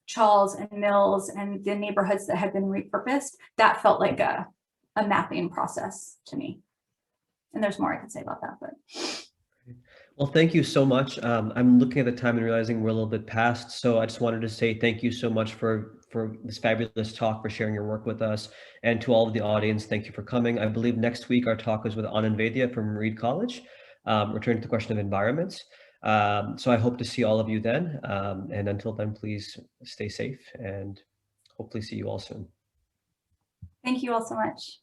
Charles and Mills and the neighborhoods that had been repurposed, that felt like a mapping process to me. And there's more I could say about that, but. Well, thank you so much. I'm looking at the time and realizing we're a little bit past. So I just wanted to say thank you so much for this fabulous talk, for sharing your work with us. And to all of the audience, thank you for coming. I believe next week our talk is with Anand Vaidya from Reed College, returning to the question of environments. So I hope to see all of you then. And until then, please stay safe and hopefully see you all soon. Thank you all so much.